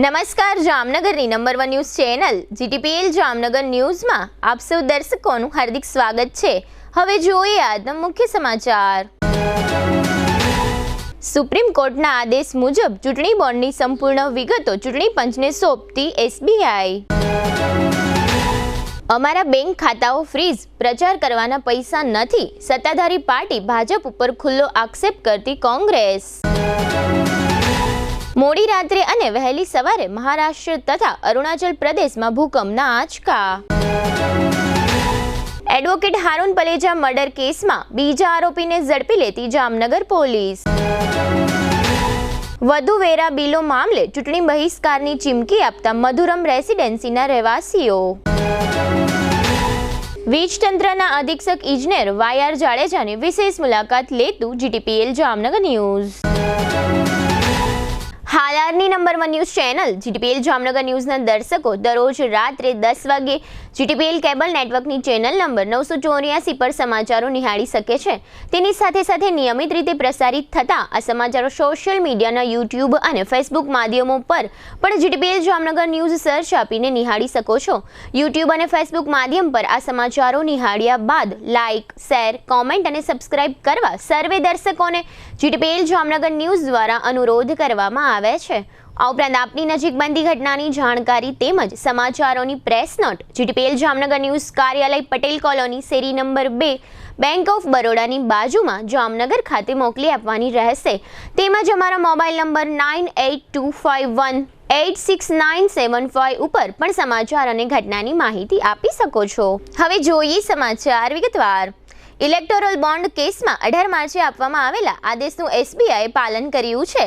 નમસ્કાર, જામનગરની number 1 news channel GTPL Jamnagar ન્યૂઝમાં આપ સૌ દર્શકોનું હાર્દિક સ્વાગત છે। હવે જોઈએ આજના મુખ્ય સમાચાર। સુપ્રીમ કોર્ટના આદેશ મુજબ ચૂંટણી બોન્ડની સંપૂર્ણ વિગતો ચૂંટણી પંચને સોંપતી એસબીઆઈ। અમારા બેંક ખાતાઓ ફ્રીઝ, પ્રચાર કરવાના પૈસા નથી, સત્તાધારી પાર્ટી ભાજપ ઉપર ખુલ્લો આક્ષેપ કરતી કોંગ્રેસ। મોડી રાત્રે અને વહેલી સવારે મહારાષ્ટ્ર તથા અરુણાચલ પ્રદેશમાં ભૂકંપના આંચકા। એડવોકેટ હારૂન પલેજા મર્ડર કેસમાં બીજા આરોપીને ઝડપી લેતી જામનગર પોલીસ। વધુ વેરા બિલો મામલે ચૂંટણી બહિષ્કારની ચીમકી આપતા મધુરમ રેસિડેન્સીના રહેવાસીઓ। વીજ તંત્રના અધિક્ષક ઇજનેર વાયઆર જાડેજાની વિશેષ મુલાકાત લેતું જીટીપીએલ જામનગર ન્યૂઝ। હાલની number 1 news channel GTPL Jamnagar ન્યૂઝના દર્શકો દરરોજ રાત્રે 10 વાગે જીટીપીએલ કેબલ નેટવર્કની ચેનલ નંબર 984 પર સમાચારો નિહાળી શકે છે। તેની સાથે સાથે નિયમિત રીતે પ્રસારિત થતા આ સમાચારો સોશિયલ મીડિયાના યુટ્યુબ અને ફેસબુક માધ્યમો પર પણ જીટીપીએલ જામનગર ન્યૂઝ સર્ચ આપીને નિહાળી શકો છો। યુટ્યુબ અને ફેસબુક માધ્યમ પર આ સમાચારો નિહાળ્યા બાદ લાઇક, શેર, કોમેન્ટ અને સબસ્ક્રાઇબ કરવા સર્વે દર્શકોને જીટીપીએલ જામનગર ન્યૂઝ દ્વારા અનુરોધ કરવામાં આવે છે। આ ઉપરાંત આપની નજીક બનતી ઘટનાની જાણકારી તેમજ સમાચારોની press note GTPL Jamnagar news કાર્યાલય પટેલ કોલોની શેરી નંબર 2 બેંક ઓફ બરોડાની બાજુમાં જામનગર ખાતે મોકલી આપવાની રહેશે। તેમજ અમારા મોબાઈલ નંબર 9825186975 ઉપર પણ સમાચાર અને ઘટનાની માહિતી આપી શકો છો। હવે જોઈએ સમાચાર વિગતવાર। ઇલેક્ટોરલ બોન્ડ કેસમાં 18 માર્ચે આપવામાં આવેલા આદેશનું એસબીઆઈએ પાલન કર્યું છે।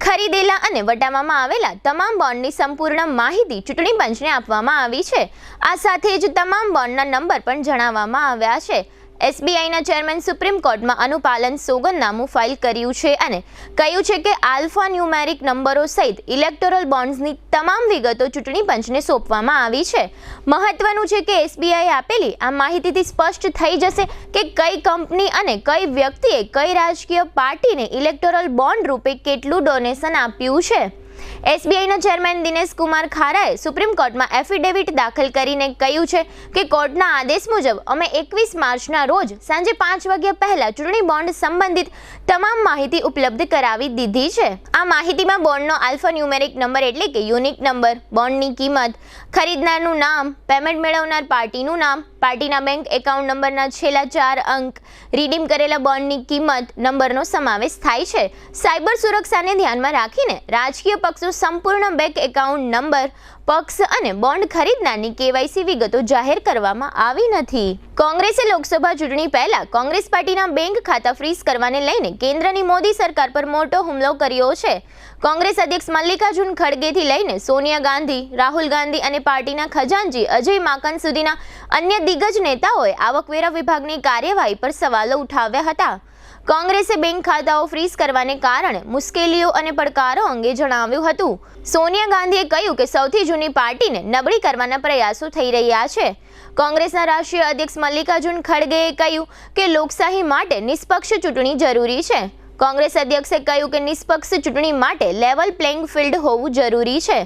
ખરીદેલા અને વટાવવામાં આવેલા તમામ બોન્ડની સંપૂર્ણ માહિતી ચૂંટણી પંચને આપવામાં આવી છે। આ સાથે જ તમામ બોન્ડના નંબર પણ જણાવવામાં આવ્યા છે। એસબીઆઈના ચેરમેન સુપ્રીમ કોર્ટમાં અનુપાલન સોગંદનામું ફાઇલ કર્યું છે અને કહ્યું છે કે આલ્ફા ન્યુમેરિક નંબરો સહિત ઇલેક્ટોરલ બોન્ડ્સની તમામ વિગતો ચૂંટણી પંચને સોંપવામાં આવી છે। મહત્વનું છે કે એસબીઆઈએ આપેલી આ માહિતીથી સ્પષ્ટ થઈ જશે કે કઈ કંપની અને કઈ વ્યક્તિએ કઈ રાજકીય પાર્ટીને ઇલેક્ટોરલ બોન્ડ રૂપે કેટલું ડોનેશન આપ્યું છે। એસબીઆઈના ચેરમેન દિનેશ કુમાર ખારાએ સુપ્રીમ કોર્ટમાં એફિડેવિટ દાખલ કરીને કહ્યું છે કે કોર્ટના આદેશ મુજબ અમે 21 માર્ચના રોજ સાંજે 5 વાગ્યા પહેલા ચૂંટણી બોન્ડ સંબંધિત તમામ માહિતી ઉપલબ્ધ કરાવી દીધી છે। આ માહિતીમાં બોન્ડનો આલ્ફા ન્યુમેરિક નંબર એટલે કે યુનિક નંબર, બોન્ડની કિંમત, ખરીદનારનું નામ, પેમેન્ટ મેળવનાર પાર્ટીનું નામ, પાર્ટીના બેંક એકાઉન્ટ નંબરના છેલ્લા 4 અંક, રીડીમ કરેલા બોન્ડની કિંમત નંબરનો સમાવેશ થાય છે। સાયબર સુરક્ષાને ધ્યાનમાં રાખીને રાજકીય પક્ષો સંપૂર્ણ બેંક એકાઉન્ટ નંબર, પક્ષ અને બોન્ડ ખરીદનારની કેવાયસી વિગતો જાહેર કરવામાં આવી નથી। કોંગ્રેસે લોકસભા ચૂંટણી પહેલા કોંગ્રેસ પાર્ટીના બેંક ખાતા ફ્રીઝ કરવાને લઈને કેન્દ્રની મોદી સરકાર પર મોટો હુમલો કર્યો છે। કોંગ્રેસ અધ્યક્ષ મલ્લિકાર્જુન ખડગેથી લઈને સોનિયા ગાંધી, રાહુલ ગાંધી અને પાર્ટીના ખજાનચી અજય માકન સુધીના અન્ય દિગ્ગજ નેતાઓએ આવકવેરા વિભાગની કાર્યવાહી પર સવાલો ઉઠાવ્યા હતા। કોંગ્રેસે બેંક ખાતાઓ ફ્રીઝ કરવાને કારણે મુશ્કેલીઓ અને પડકારો અંગે જણાવ્યું હતું। સોનિયા ગાંધીએ કહ્યું કે સૌથી જૂની પાર્ટીને નબળી કરવાના પ્રયાસો થઈ રહ્યા છે। કોંગ્રેસના રાષ્ટ્રીય અધ્યક્ષ મલ્લિકાર્જુન ખડગેએ કહ્યું કે લોકશાહી માટે નિષ્પક્ષ ચૂંટણી જરૂરી છે। કોંગ્રેસ અધ્યક્ષે કહ્યું કે નિષ્પક્ષ ચૂંટણી માટે લેવલ પ્લેઇંગ ફિલ્ડ હોવું જરૂરી છે।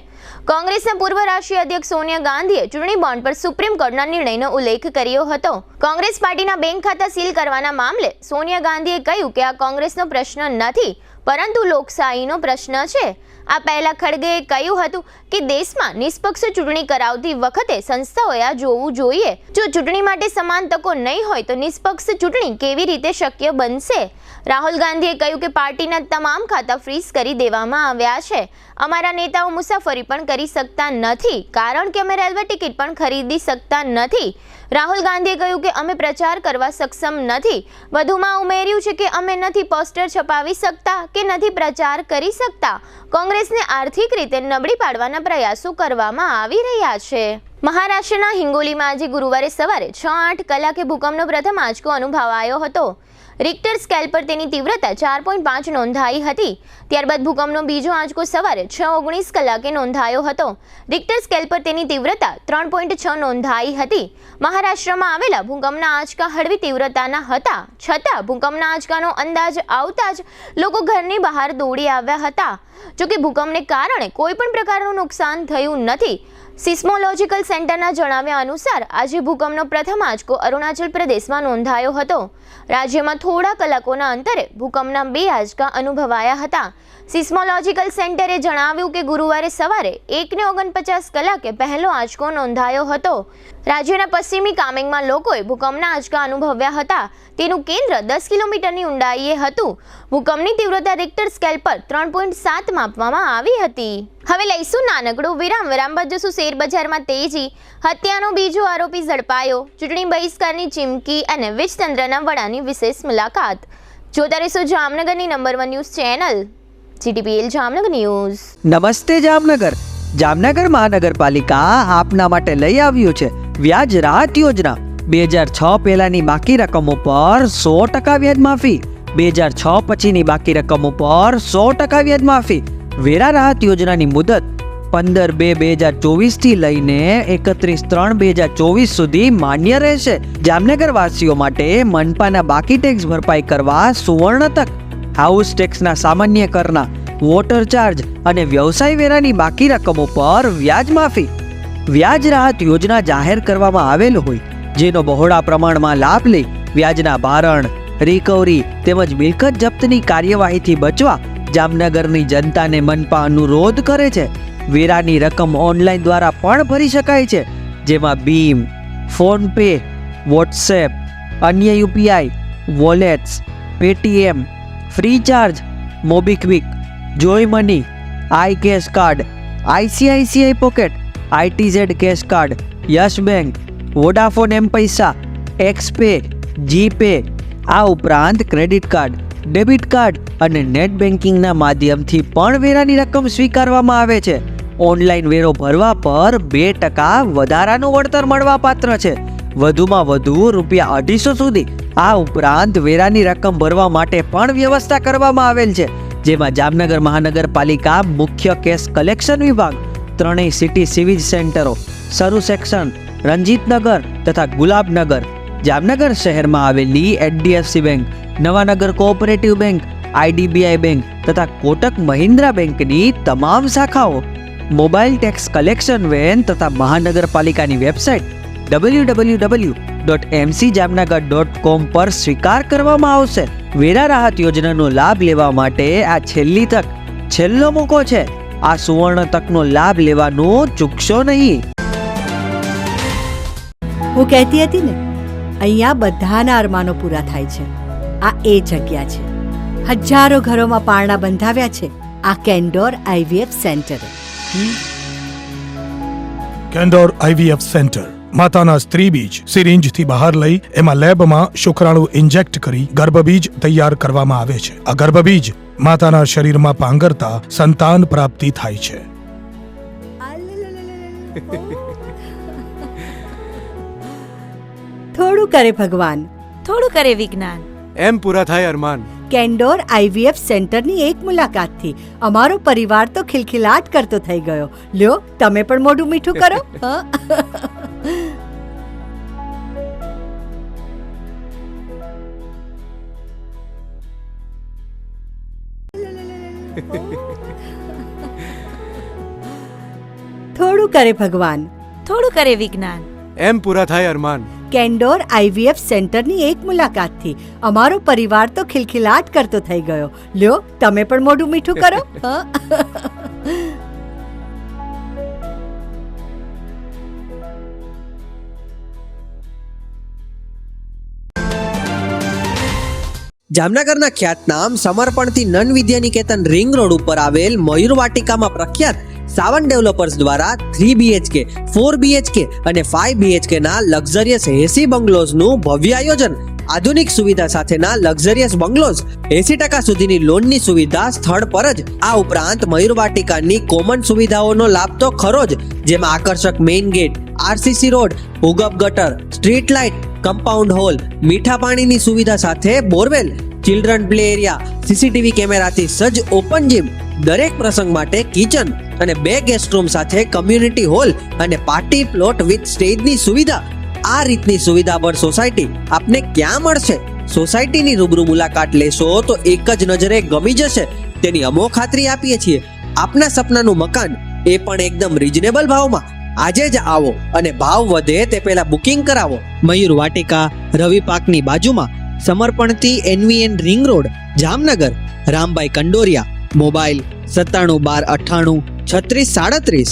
કોંગ્રેસના પૂર્વ રાષ્ટ્રીય અધ્યક્ષ સોનિયા ગાંધીએ ચૂંટણી બોન્ડ પર સુપ્રીમ કોર્ટના નિર્ણયનો ઉલ્લેખ કર્યો હતો। કોંગ્રેસ પાર્ટીના બેંક ખાતા સીલ કરવાના મામલે સોનિયા ગાંધીએ કહ્યું કે આ કોંગ્રેસનો પ્રશ્ન નથી, પરંતુ લોકશાહીનો પ્રશ્ન છે। આ પહેલા ખડગેએ કહ્યું હતું કે દેશમાં નિષ્પક્ષ ચૂંટણી કરાવતી વખતે સંસ્થાઓએ આ જોવું જોઈએ। જો ચૂંટણી માટે સમાન તકો નહીં હોય તો નિષ્પક્ષ ચૂંટણી કેવી રીતે શક્ય બનશે? રાહુલ ગાંધીએ કહ્યું કે પાર્ટીના તમામ ખાતા ફ્રીઝ કરી દેવામાં આવ્યા છે। અમારા નેતાઓ મુસાફરી પણ કરી શકતા નથી કારણ કે અમે રેલવે ટિકિટ પણ ખરીદી શકતા નથી। રાહુલ ગાંધીએ કહ્યું કે અમે પ્રચાર કરવા સક્ષમ નથી। વધુમાં ઉમેર્યું છે કે અમે નથી પોસ્ટર છપાવી શકતા કે નથી પ્રચાર કરી શકતા। કોંગ્રેસને આર્થિક રીતે નબળી પાડવાના પ્રયાસો કરવામાં આવી રહ્યા છે। મહારાષ્ટ્રના હિંગોલીમાં આજે ગુરુવારે સવારે 6:08 કલાકે ભૂકંપનો પ્રથમ આંચકો અનુભવાયો હતો. રિક્ટર સ્કેલ પર તેની તીવ્રતા 4.5 નોંધાઈ હતી. ત્યારબાદ ભૂકંપનો બીજો આંચકો સવારે 6:19 કલાકે નોંધાયો હતો. રિક્ટર સ્કેલ પર તેની તીવ્રતા 3.6 નોંધાઈ હતી. મહારાષ્ટ્રમાં આવેલા ભૂકંપના આંચકા હળવી તીવ્રતાના હતા, છતાં ભૂકંપના આંચકાનો અંદાજ આવતા જ લોકો ઘરની બહાર દોડી આવ્યા હતા. જોકે ભૂકંપને કારણે કોઈ પણ પ્રકારનું નુકસાન થયું નથી. સિસ્મોલોજીકલ સેન્ટરના જણાવ્યા અનુસાર આજે ભૂકંપનો પ્રથમ આંચકો અરુણાચલ પ્રદેશમાં નોંધાયો હતો. રાજ્યમાં થોડા કલાકોના અંતરે ભૂકંપના 2 આંચકા અનુભવાયા હતા. સિસ્મોલોજીકલ સેન્ટરે જણાવ્યું કે ગુરુવારે સવારે 1:49 કલાકે પહેલો આંચકો નોંધાયો હતો. રાજ્યના પશ્ચિમી કામેંગમાં લોકોએ ભૂકંપના આંચકા અનુભવ્યા હતા. તેનું કેન્દ્ર 10 કિલોમીટરની ઊંડાઈએ હતું. ભૂકંપની તીવ્રતા રિક્ટર સ્કેલ પર 3.7 માપવામાં આવી હતી. હવે લઈશું નાનકડું વિરામ બાદ જશું શેરબજારમાં તેજી. હત્યાનો બીજો આરોપી ઝડપાયો. ચૂંટણી બહિષ્કારની ચીમકી અને વીજતંત્રના વડાની વિશેષ મુલાકાત. જોતા રહેશો જામનગરની number 1 news channel GTPL Jamnagar news. નમસ્તે જામનગર. જામનગર મહાનગરપાલિકા આપના માટે લઈ આવ્યું છે વ્યાજ રાહત યોજના. 2006 પહેલાની બાકી રકમો પર 100% વ્યાજ માફી. 2006 પછીની બાકી રકમો પર 100% વ્યાજ માફી. વેરા રાહત યોજનાની મુદત 15/2/2024 થી લઈને 31/3/2024 સુધી માન્ય રહેશે. જામનગર વાસીઓ માટે મનપાના બાકી ટેક્સ ભરપાઈ કરવા સુવર્ણ તક. હાઉસ ટેક્સના સામાન્ય કરના, વોટર ચાર્જ અને વ્યવસાય વેરાની બાકી રકમો પર વ્યાજ માફી. વ્યાજ રાહત યોજના જાહેર કરવામાં આવેલ હોય જેનો બહોળા પ્રમાણમાં લાભ લઈ વ્યાજના ભારણ, રિકવરી તેમજ મિલકત જપ્તની કાર્યવાહીથી બચવા જામનગરની જનતાને મનપા અનુરોધ કરે છે. વેરાની રકમ ઓનલાઈન દ્વારા પણ ભરી શકાય છે, જેમાં ભીમ, ફોન પે, વોટ્સએપ, અન્ય UPI, wallets, Paytm, Freecharge, MobiKwik, Jio money, I cash card, ICICI pocket, ITZ cash card, yes bank, Vodafone M Pesa, Xpay, GPay, આ ઉપરાંત ક્રેડિટ કાર્ડ, ડેબિટ કાર્ડ અને નેટ બેન્કિંગના માધ્યમથી પણ વેરાની રકમ સ્વીકારવામાં આવે છે. ઓનલાઈન વેરો ભરવા પર 2% વધારાનું વળતર મળવાપાત્ર છે. વધુમાં વધુ ₹250 સુધી. આ ઉપરાંત વેરાની રકમ ભરવા માટે પણ વ્યવસ્થા કરવામાં આવેલ છે, જેમાં જામનગર મહાનગરપાલિકા મુખ્ય કેશ કલેક્શન વિભાગ, 3 સિટી સિવિલ સેન્ટરો, સરુ સેક્શન, રંજીતનગર તથા ગુલાબનગર, જામનગર શહેરમાં આવેલી HDFC bank, Nawanagar cooperative bank, IDBI bank તથા કોટક મહિન્દ્રા બેંકની તમામ શાખાઓ, મોબાઈલ ટેક્સ કલેક્શન વેન તથા મહાનગરપાલિકાની વેબસાઇટ www.mcjamnagar.com પર સ્વીકાર કરવામાં આવશે. વેરા રાહત યોજનાનો લાભ લેવા માટે આ છેલ્લી તક, છેલ્લો મોકો છે. આ સુવર્ણ તકનો લાભ લેવાનો ચૂકશો નહીં. હું કહેતી હતી ને, અહીંયા બધાના અરમાનો પૂરા થાય છે. આ એ જગ્યા છે. હજારો ઘરોમાં પારણા બંધાવ્યા છે આ કેન્ડોર IVF સેન્ટરે. કેન્ડોર IVF સેન્ટર માતાના સ્ત્રી બીજ સિરિંજથી બહાર લઈ એમાં લેબમાં શુક્રાણુ ઇન્જેક્ટ કરી ગર્ભબીજ તૈયાર કરવામાં આવે છે. આ ગર્ભબીજ માતાના શરીરમાં પાંગરતા સંતાન પ્રાપ્તિ થાય છે. થોડું કરે ભગવાન, થોડું કરે વિજ્ઞાન, એમ પૂરા થાય અરમાન. કેન્ડોર IVF સેન્ટરની એક મુલાકાતથી અમારો પરિવાર તો ખિલખિલાટ કરતો થઈ ગયો. લ્યો, તમે પણ મોઢું મીઠું કરો. થોડું કરે ભગવાન, થોડું કરે વિજ્ઞાન, એમ પૂરા થાય અરમાન. કેન્ડોર IVF સેન્ટરની એક મુલાકાતથી અમારો પરિવાર તો ખિલખિલાટ કરતો થઈ ગયો. લ્યો, તમે પણ મોઢું મીઠું કરો. જામનગરના ખ્યાતનામ સમર્પણથી નન વિદ્યા નિકેતન રિંગ રોડ ઉપર આવેલ મયુર વાટિકામાં પ્રખ્યાત સાવન ડેવલપર્સ દ્વારા 3 BHK, 4 BHK અને 5 BHK ના લક્ઝરિયસ 80 બંગલોઝનું ભવ્ય આયોજન. આધુનિક સુવિધા સાથેના લક્ઝરિયસ બંગલોઝ, 80% સુધીની લોનની સુવિધા સ્થળ પર જ. આ ઉપરાંત મયુર વાટિકાની કોમન સુવિધાઓનો લાભ તો ખરો જ, જેમાં આકર્ષક મેઇન ગેટ, આરસીસી રોડ, ભૂગર્ભ ગટર, સ્ટ્રીટ લાઇટ, કમ્પાઉન્ડ હોલ, મીઠા પાણીની સુવિધા સાથે borewell, children play area, CCTV કેમેરાથી સજ્જ ઓપન જીમ, દરેક પ્રસંગ માટે કિચન અને 2 ગેસ્ટ રૂમ સાથે કમ્યુનિટી હોલ અને પાર્ટી પ્લોટ વિથ સ્ટેજની સુવિધા. આ રીતની સુવિધાભર સોસાયટી આપને ક્યાં મળશે? સોસાયટીની રૂબરૂ મુલાકાત લેશો તો એક જ નજરે ગમી જશે, તેની અમો ખાતરી આપીએ છીએ. આપના સપનાનું મકાન, એ પણ એકદમ રીઝનેબલ ભાવમાં. આજે જ આવો અને ભાવ વધે તે પહેલા બુકિંગ કરાવો. મયુર વાટિકા, રવિ પાર્કની બાજુમાં, સમર્પણથી NVN ring road, Jamnagar. Rambhai Kandoriya. Mobile 9712983637.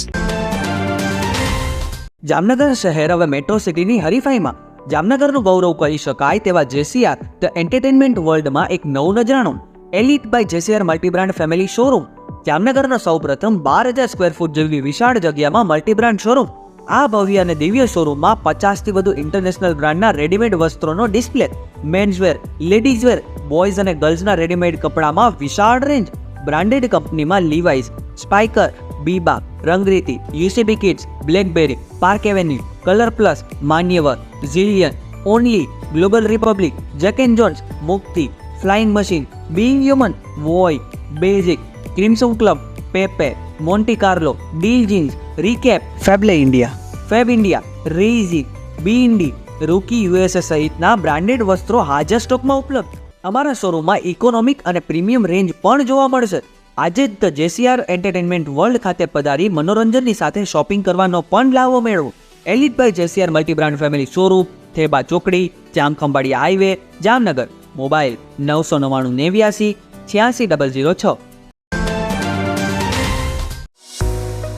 Jamnagar શહેર હવે મેટ્રો સિટીની હરીફાઈમાં. જામનગરનું ગૌરવ કરી શકાય તેવા JCR ધ એન્ટરટેનમેન્ટ વર્લ્ડમાં એક નવું નજરાણું. Elite by JCR multibrand family showroom. જામનગરના સૌપ્રથમ 12,000 સ્ક્વેર ફૂટ જેવી વિશાળ જગ્યામાં મલ્ટીબ્રાન્ડ શોરૂમ. આ ભવ્ય અને દિવ્ય શોરૂમમાં 50થી વધુ ઇન્ટરનેશનલ બ્રાન્ડના રેડીમેડ વસ્ત્રોનો ડિસ્પ્લે, મેન્સવેર, લેડીઝવેર, બોયઝ અને ગર્લ્સના રેડીમેડ કપડામાં વિશાળ રેન્જ. બ્રાન્ડેડ કંપનીમાં Levi's, Spykar, Biba, Rangriti, UCB kids, BlackBerry, Park Avenue, Colour Plus, Manyavar, Zillion, Only, Global Republic, Jack and Jones, Mukti, Flying Machine, Being Human, Voi, Basic, Crimson Club, Pepe, Monte Carlo, Deal Jeans, Recap, Fable India, Fabindia, રેઝી, બીઇન્ડી, Rookie USA સહિતના બ્રાન્ડેડ વસ્ત્રો હાજર સ્ટોકમાં ઉપલબ્ધ. અમારા શોરૂમમાં ઇકોનોમિક અને પ્રીમિયમ રેન્જ પણ જોવા મળશે. આજે જ ધ JCR એન્ટરટેનમેન્ટ વર્લ્ડ ખાતે પધારી મનોરંજનની સાથે શોપિંગ કરવાનો પણ લાવો મેળવો. Elite by JCR multibrand family showroom, Theba ચોકડી, જામખંભાળિયા હાઈવે, જામનગર. મોબાઈલ 999 86 006.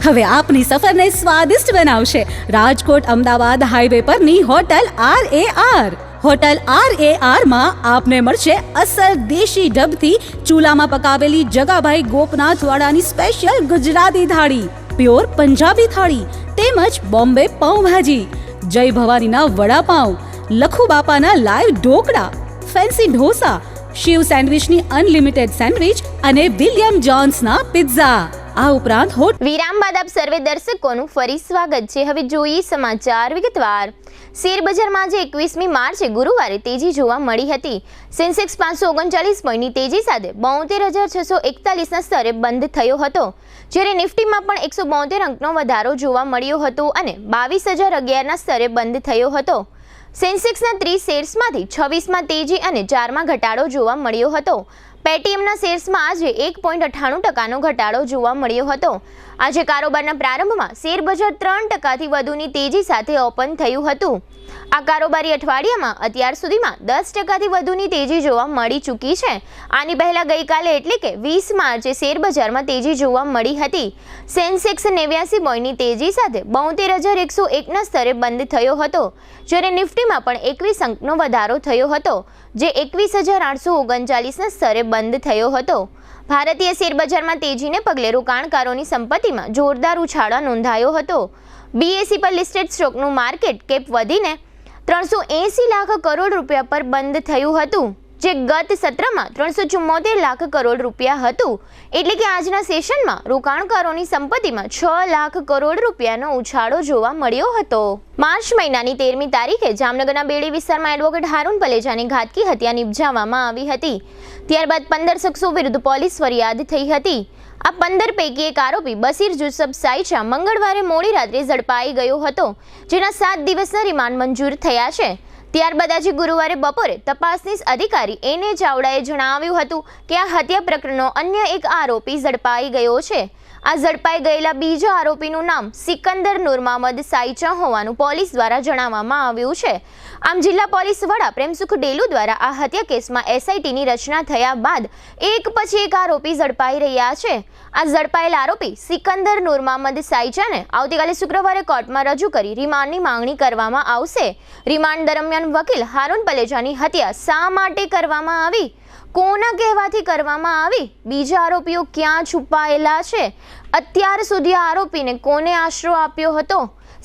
હવે આપની સફરને સ્વાદિષ્ટ બનાવશે રાજકોટ અમદાવાદ હાઈવે પરની હોટલ RAR. હોટલ RAR માં આપને મળશે અસલ દેશી ઢબથી ચૂલામાં પકાવેલી જગાભાઈ ગોપનાથવાળાની સ્પેશિયલ ગુજરાતી થાળી, પ્યોર પંજાબી થાળી તેમજ બોમ્બે પાઉંભાજી, જય ભવાનીના વડાપાઉં, લખુ બાપાના લાઈવ ઢોકળા, ફેન્સી ઢોસા, શિવ સેન્ડવિચની અનલિમિટેડ સેન્ડવિચ અને વિલિયમ જોન્સના પિઝા. આ ઉપરાંત વિરામ બાદ આપ સર્વે દર્શકોનું ફરી સ્વાગત છે. હવે જોઈએ સમાચાર વિગતવાર. શેર બજારમાં આજે 21મી માર્ચે ગુરુવારે તેજી જોવા મળી હતી. સેન્સેક્સ 539 પોઈન્ટની તેજી સાથે 72,641ના સ્તરે બંધ થયો હતો, જ્યારે નિફ્ટીમાં પણ 172 અંકનો વધારો જોવા મળ્યો હતો અને 22,011ના સ્તરે બંધ થયો હતો. સેન્સેક્સના 30 શેર્સમાંથી 26માં તેજી અને 4માં ઘટાડો જોવા મળ્યો હતો. પેટીએમના શેર્સમાં આજે 1.98%નો ઘટાડો જોવા મળ્યો હતો. આજે કારોબારના પ્રારંભમાં શેર બજાર 3%થી વધુની તેજી સાથે ઓપન થયું હતું. આ કારોબારી અઠવાડિયામાં અત્યાર સુધીમાં 10%થી વધુની તેજી જોવા મળી ચૂકી છે. આની પહેલા ગઈકાલે એટલે કે 20 માર્ચે શેર બજારમાં તેજી જોવા મળી હતી. સેન્સેક્સ 89 પોઈન્ટની તેજી સાથે 72,101ના સ્તરે બંધ થયો હતો, જ્યારે નિફ્ટીમાં પણ 21 અંકનો વધારો થયો હતો, જે 21,839ના સ્તરે બંધ થયો હતો. ભારતીય શેર બજારમાં તેજીને પગલે રોકાણકારોની સંપત્તિમાં જોરદાર ઉછાળો નોંધાયો હતો. BSE પર લિસ્ટેડ સ્ટોકનું માર્કેટ કેપ વધીને 380 લાખ કરોડ રૂપિયા પર બંધ થયું હતું, જે ગત સત્રમાં 374 લાખ કરોડ રૂપિયા હતું. એટલે કે આજના સેશનમાં રોકાણકારોની સંપત્તિમાં 6 લાખ કરોડ રૂપિયાનો ઉછાળો જોવા મળ્યો હતો. માર્ચ મહિનાની 13મી તારીખે જામનગરના બેડી વિસ્તારમાં એડવોકેટ હારૂન પલેજાની ઘાતકી હત્યા નિપજાવવામાં આવી હતી. ત્યારબાદ 15 શખ્સો વિરુદ્ધ પોલીસ ફરિયાદ થઈ હતી. આ 15 પૈકી એક આરોપી બસીર જુસબ સાઈચા મંગળવારે મોડી રાત્રે ઝડપાઈ ગયો હતો, જેના 7 દિવસના રિમાન્ડ મંજૂર થયા છે. ત્યારબાદ આજે ગુરુવારે બપોરે તપાસનીશ અધિકારી NA ચાવડાએ જણાવ્યું હતું કે આ હત્યા પ્રકરણનો અન્ય એક આરોપી ઝડપાઈ ગયો છે. આ ઝડપાઈ ગયેલા બીજા આરોપીનું નામ સિકંદર નૂર મહમદ સાઈચા હોવાનું પોલીસ દ્વારા જણાવવામાં આવ્યું છે. આમ જિલ્લા પોલીસ વડા પ્રેમસુખ ડેલુ દ્વારા આ હત્યા કેસમાં SITની રચના થયા બાદ એક પછી એક આરોપી ઝડપાઈ રહ્યા છે. આ ઝડપાયેલા આરોપી સિકંદર નૂર મહમદ સાઈચાને આવતીકાલે શુક્રવારે કોર્ટમાં રજૂ કરી રિમાન્ડની માંગણી કરવામાં આવશે. રિમાન્ડ દરમિયાન વકીલ હારૂન પલેજાની હત્યા શા માટે કરવામાં આવી, કોના કહેવાથી કરવામાં આવી, બીજા આરોપીઓ ક્યાં છુપાયેલા છે, અત્યાર સુધી આરોપીને કોને આશરો આપ્યો હતો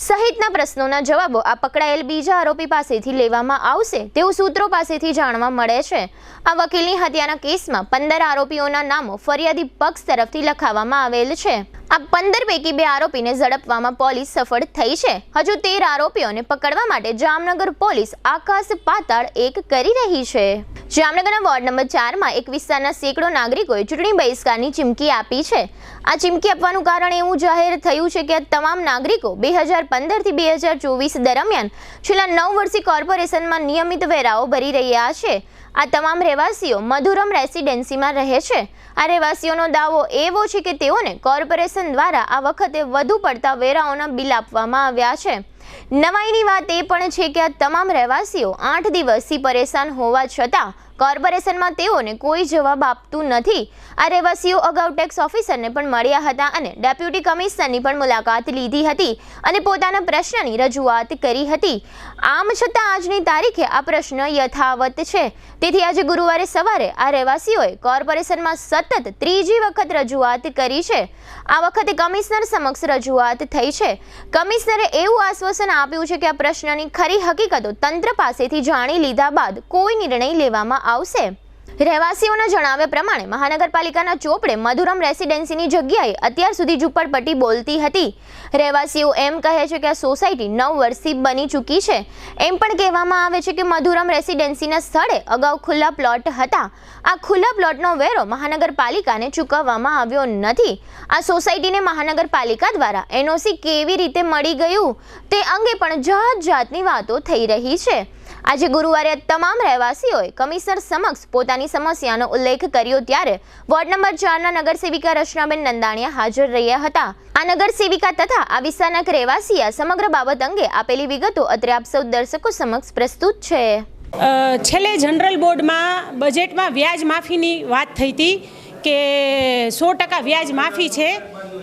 સહિતના પ્રશ્નોના જવાબો આ પકડાયેલ બીજા આરોપી પાસેથી લેવામાં આવશે તેવું સૂત્રો પાસેથી જાણવા મળે છે. આ વકીલની હત્યાના કેસમાં 15 આરોપીઓના નામો ફરિયાદી પક્ષ તરફથી લખાવવામાં આવેલ છે. આ 15 પૈકી 2 આરોપીને ઝડપવામાં પોલીસ સફળ થઈ છે. હજુ 13 આરોપીઓને પકડવા માટે જામનગર પોલીસ આકાશ પાતાળ એક કરી રહી છે. જામનગરના વોર્ડ નંબર 4માં એક વિસ્તારના સેંકડો નાગરિકોએ ચૂંટણી બહિષ્કારની ચીમકી આપી છે. આ ચીમકી આપવાનું કારણ એવું જાહેર થયું છે કે આ તમામ નાગરિકો 2015 થી 2024 દરમિયાન છેલ્લા 9 વર્ષથી કોર્પોરેશનમાં નિયમિત વેરાઓ ભરી રહ્યા છે. આ તમામ રહેવાસીઓ મધુરમ રેસિડેન્સીમાં રહે છે. આ રહેવાસીઓનો દાવો એવો છે કે તેઓને કોર્પોરેશન દ્વારા આ વખતે વધુ પડતા વેરાઓના બિલ આપવામાં આવ્યા છે. નવાઈની વાત એ પણ છે કે આ તમામ રહેવાસીઓ 8 દિવસથી પરેશાન હોવા છતાં કોર્પોરેશનમાં તેઓને કોઈ જવાબ આપતું નથી. આ રહેવાસીઓ અગાઉ ટેક્સ ઓફિસરને પણ મળ્યા હતા અને ડેપ્યુટી કમિશનરની પણ મુલાકાત લીધી હતી અને પોતાના પ્રશ્નની રજૂઆત કરી હતી. આમ છતાં આજની તારીખે આ પ્રશ્ન યથાવત છે. તેથી આજે ગુરુવારે સવારે આ રહેવાસીઓએ કોર્પોરેશનમાં સતત ત્રીજી વખત રજૂઆત કરી છે. આ વખતે કમિશનર સમક્ષ રજૂઆત થઈ છે. કમિશનરે એવું આશ્વાસન આપ્યું છે કે આ પ્રશ્નની ખરી હકીકતો તંત્ર પાસેથી જાણી લીધા બાદ કોઈ નિર્ણય લેવામાં આવશે. રહેવાસીઓના જણાવ્યા પ્રમાણે મહાનગરપાલિકાના ચોપડે મધુરમ રેસિડેન્સીની જગ્યાએ અત્યાર સુધી ઝૂંપડપટ્ટી બોલતી હતી. રહેવાસીઓ એમ કહે છે કે આ સોસાયટી 9 વર્ષથી બની ચૂકી છે. એમ પણ કહેવામાં આવે છે કે મધુરમ રેસિડેન્સીના સ્થળે અગાઉ ખુલ્લા પ્લોટ હતા. આ ખુલ્લા પ્લોટનો વેરો મહાનગરપાલિકાને ચૂકવવામાં આવ્યો નથી. આ સોસાયટીને મહાનગરપાલિકા દ્વારા એનઓસી કેવી રીતે મળી ગયું તે અંગે પણ જાતની વાતો થઈ રહી છે. આજે ગુરુવારે તમામ રહેવાસીઓએ કમિશનર સમક્ષ પોતાની સમસ્યાનો ઉલ્લેખ કર્યો ત્યારે વોર્ડ નંબર 4ના નગરસેવિકા રચનાબેન નંદાણીયા હાજર રહ્યા હતા. આ નગરસેવિકા તથા આ વિસ્તારના રહેવાસીએ સમગ્ર બાબત અંગે આપેલી વિગતો અત્રે આપ સૌ દર્શકો સમક્ષ પ્રસ્તુત છે. છેલ્લે જનરલ બોર્ડમાં બજેટમાં વ્યાજ માફીની વાત થઈ હતી કે 100% વ્યાજ માફી છે.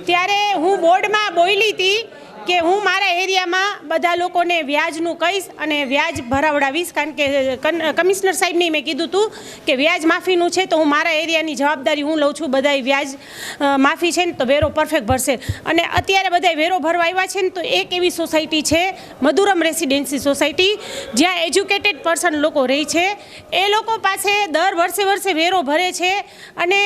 ત્યારે હું બોર્ડમાં બોલી હતી કે હું મારા એરિયામાં બધા લોકોને વ્યાજનું કહીશ અને વ્યાજ ભરાવડાવીશ. કારણ કે કમિશનર સાહેબને મેં કીધું હતું કે વ્યાજ માફીનું છે તો હું મારા એરિયાની જવાબદારી હું લઉં છું. બધાય વ્યાજ માફી છે ને તો વેરો પરફેક્ટ ભરશે. અને અત્યારે બધાય વેરો ભરવા આવ્યા છે ને તો એક એવી સોસાયટી છે મધુરમ રેસિડેન્સી સોસાયટી જ્યાં એજ્યુકેટેડ પર્સન લોકો રહે છે. એ લોકો પાસે દર વર્ષે વેરો ભરે છે અને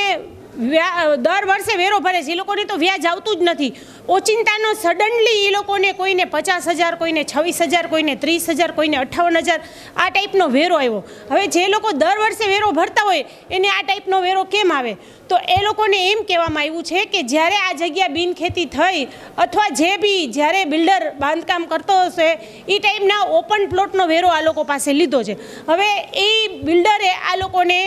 દર વર્ષે વેરો ભરે છે. એ લોકોને તો વ્યાજ આવતું જ નથી. ઓચિંતાનો સડનલી એ લોકોને કોઈને 50,000, કોઈને 26,000, કોઈને 30,000, કોઈને 58,000 આ ટાઈપનો વેરો આવ્યો. હવે જે લોકો દર વર્ષે વેરો ભરતા હોય એને આ ટાઈપનો વેરો કેમ આવે? તો એ લોકોને એમ કહેવામાં આવ્યું છે કે જ્યારે આ જગ્યા બિનખેતી થઈ અથવા જે બી જ્યારે બિલ્ડર બાંધકામ કરતો હશે એ ટાઈપના ઓપન પ્લોટનો વેરો આ લોકો પાસે લીધો છે. હવે એ બિલ્ડરે આ લોકોને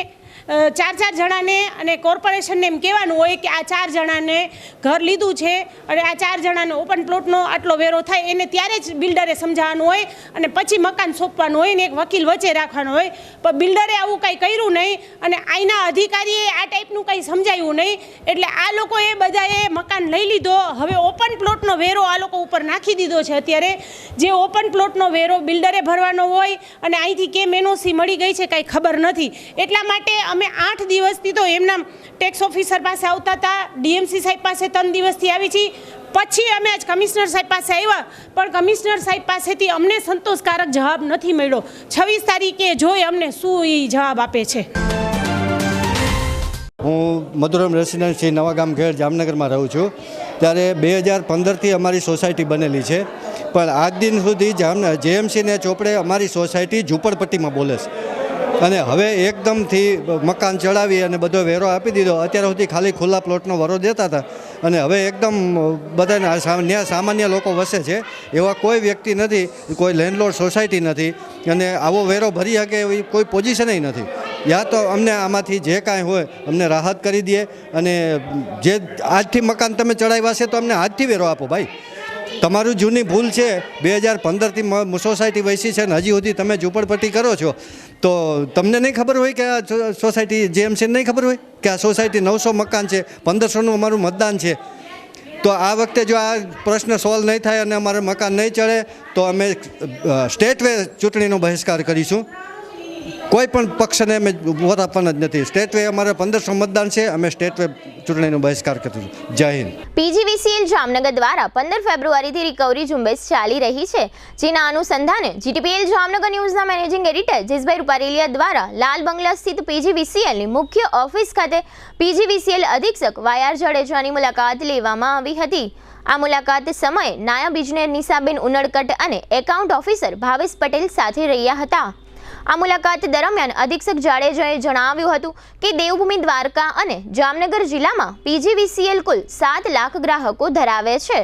4 જણાને અને કોર્પોરેશનને એમ કહેવાનું હોય કે આ 4 જણાને ઘર લીધું છે અને આ 4 જણાને ઓપન પ્લોટનો આટલો વેરો થાય એને ત્યારે જ બિલ્ડરે સમજાવવાનું હોય અને પછી મકાન સોંપવાનું હોય ને એક વકીલ વચ્ચે રાખવાનો હોય. પણ બિલ્ડરે આવું કંઈ કર્યું નહીં અને અહીંના અધિકારીએ આ ટાઈપનું કંઈ સમજાવ્યું નહીં. એટલે આ લોકોએ બધાએ મકાન લઈ લીધો. હવે ઓપન પ્લોટનો વેરો આ લોકો ઉપર નાખી દીધો છે. અત્યારે જે ઓપન પ્લોટનો વેરો બિલ્ડરે ભરવાનો હોય અને અહીંથી કેમ એનઓસી મળી ગઈ છે કાંઈ ખબર નથી. એટલા માટે અમે 8 દિવસથી તો એમના ટેક્સ ઓફિસર પાસે આવતા હતા, ડીએમસી સાહેબ પાસે 3 દિવસથી આવી છીએ. પછી અમે આજ કમિશનર સાહેબ પાસે આવ્યા પણ કમિશનર સાહેબ પાસેથી અમને સંતોષકારક જવાબ નથી મળ્યો. 26 તારીખે જોઈ અમને શું એ જવાબ આપે છે. હું મધુરમ રેસિડેન્સી નવાગામ ઘેડ જામનગરમાં રહું છું. ત્યારે 2015થી અમારી સોસાયટી બનેલી છે પણ આજ દિન સુધી જેએમસીને ચોપડે અમારી સોસાયટી ઝૂંપડપટ્ટીમાં બોલે છે. અને હવે એકદમથી મકાન ચડાવી અને બધો વેરો આપી દીધો. અત્યાર સુધી ખાલી ખુલ્લા પ્લોટનો વેરો દેતા હતા અને હવે એકદમ બધાને સામાન્ય લોકો વસે છે એવા કોઈ વ્યક્તિ નથી, કોઈ લેન્ડલોર્ડ સોસાયટી નથી અને આવો વેરો ભરી શકે એવી કોઈ પોઝિશન નથી. યા તો અમને આમાંથી જે કાંઈ હોય અમને રાહત કરી દે અને જે આજથી મકાન તમે ચડાવ્યા છે તો અમને આજથી વેરો આપો ભાઈ. તમારું જૂની ભૂલ છે. 2015થી સોસાયટી વસી છે ને હજી સુધી તમે ઝૂંપડપટ્ટી કરો છો તો તમને નહીં ખબર હોય કે આ સોસાયટી જેએમસીને નહીં ખબર હોય કે આ સોસાયટી 900 મકાન છે, 1500નું અમારું મતદાન છે. તો આ વખતે જો આ પ્રશ્ન સોલ્વ નહીં થાય અને અમારું મકાન નહીં ચડે તો અમે સ્ટેટ વે ચૂંટણીનો બહિષ્કાર કરીશું. કોઈ પણ પક્ષને અમે વોટ આપવાના જ નથી. સ્ટેટ વે અમારે 1500 મતદાન છે, અમે સ્ટેટ વે ચૂંટણીનો બહિષ્કાર કરીશું. જય હિન્દ. પીજીવીસીએલ જામનગર દ્વારા 15 ફેબ્રુઆરીથી રિકવરી ઝુંબેશ ચાલી રહી છે, જેના અનુસંધાને જીટીપીએલ જામનગર ન્યૂઝના મેનેજિંગ એડિટર જયેશભાઈ રૂપારેલિયા દ્વારા લાલ બંગલા સ્થિત પીજીવીસીએલની મુખ્ય ઓફિસ ખાતે પીજીવીસીએલ અધિક્ષક વાયઆર જાડેજાની મુલાકાત લેવામાં આવી હતી. આ મુલાકાત સમયે નાયબ ઇજનેર નિશાબેન ઉનડકટ અને એકાઉન્ટ ઓફિસર ભાવેશ પટેલ સાથે રહ્યા હતા. આ મુલાકાત દરમિયાન અધિક્ષક જાડેજાએ જણાવ્યું હતું કે દેવભૂમિ દ્વારકા અને જામનગર જિલ્લામાં પીજીવીસીએલ કુલ 7 લાખ ગ્રાહકો ધરાવે છે.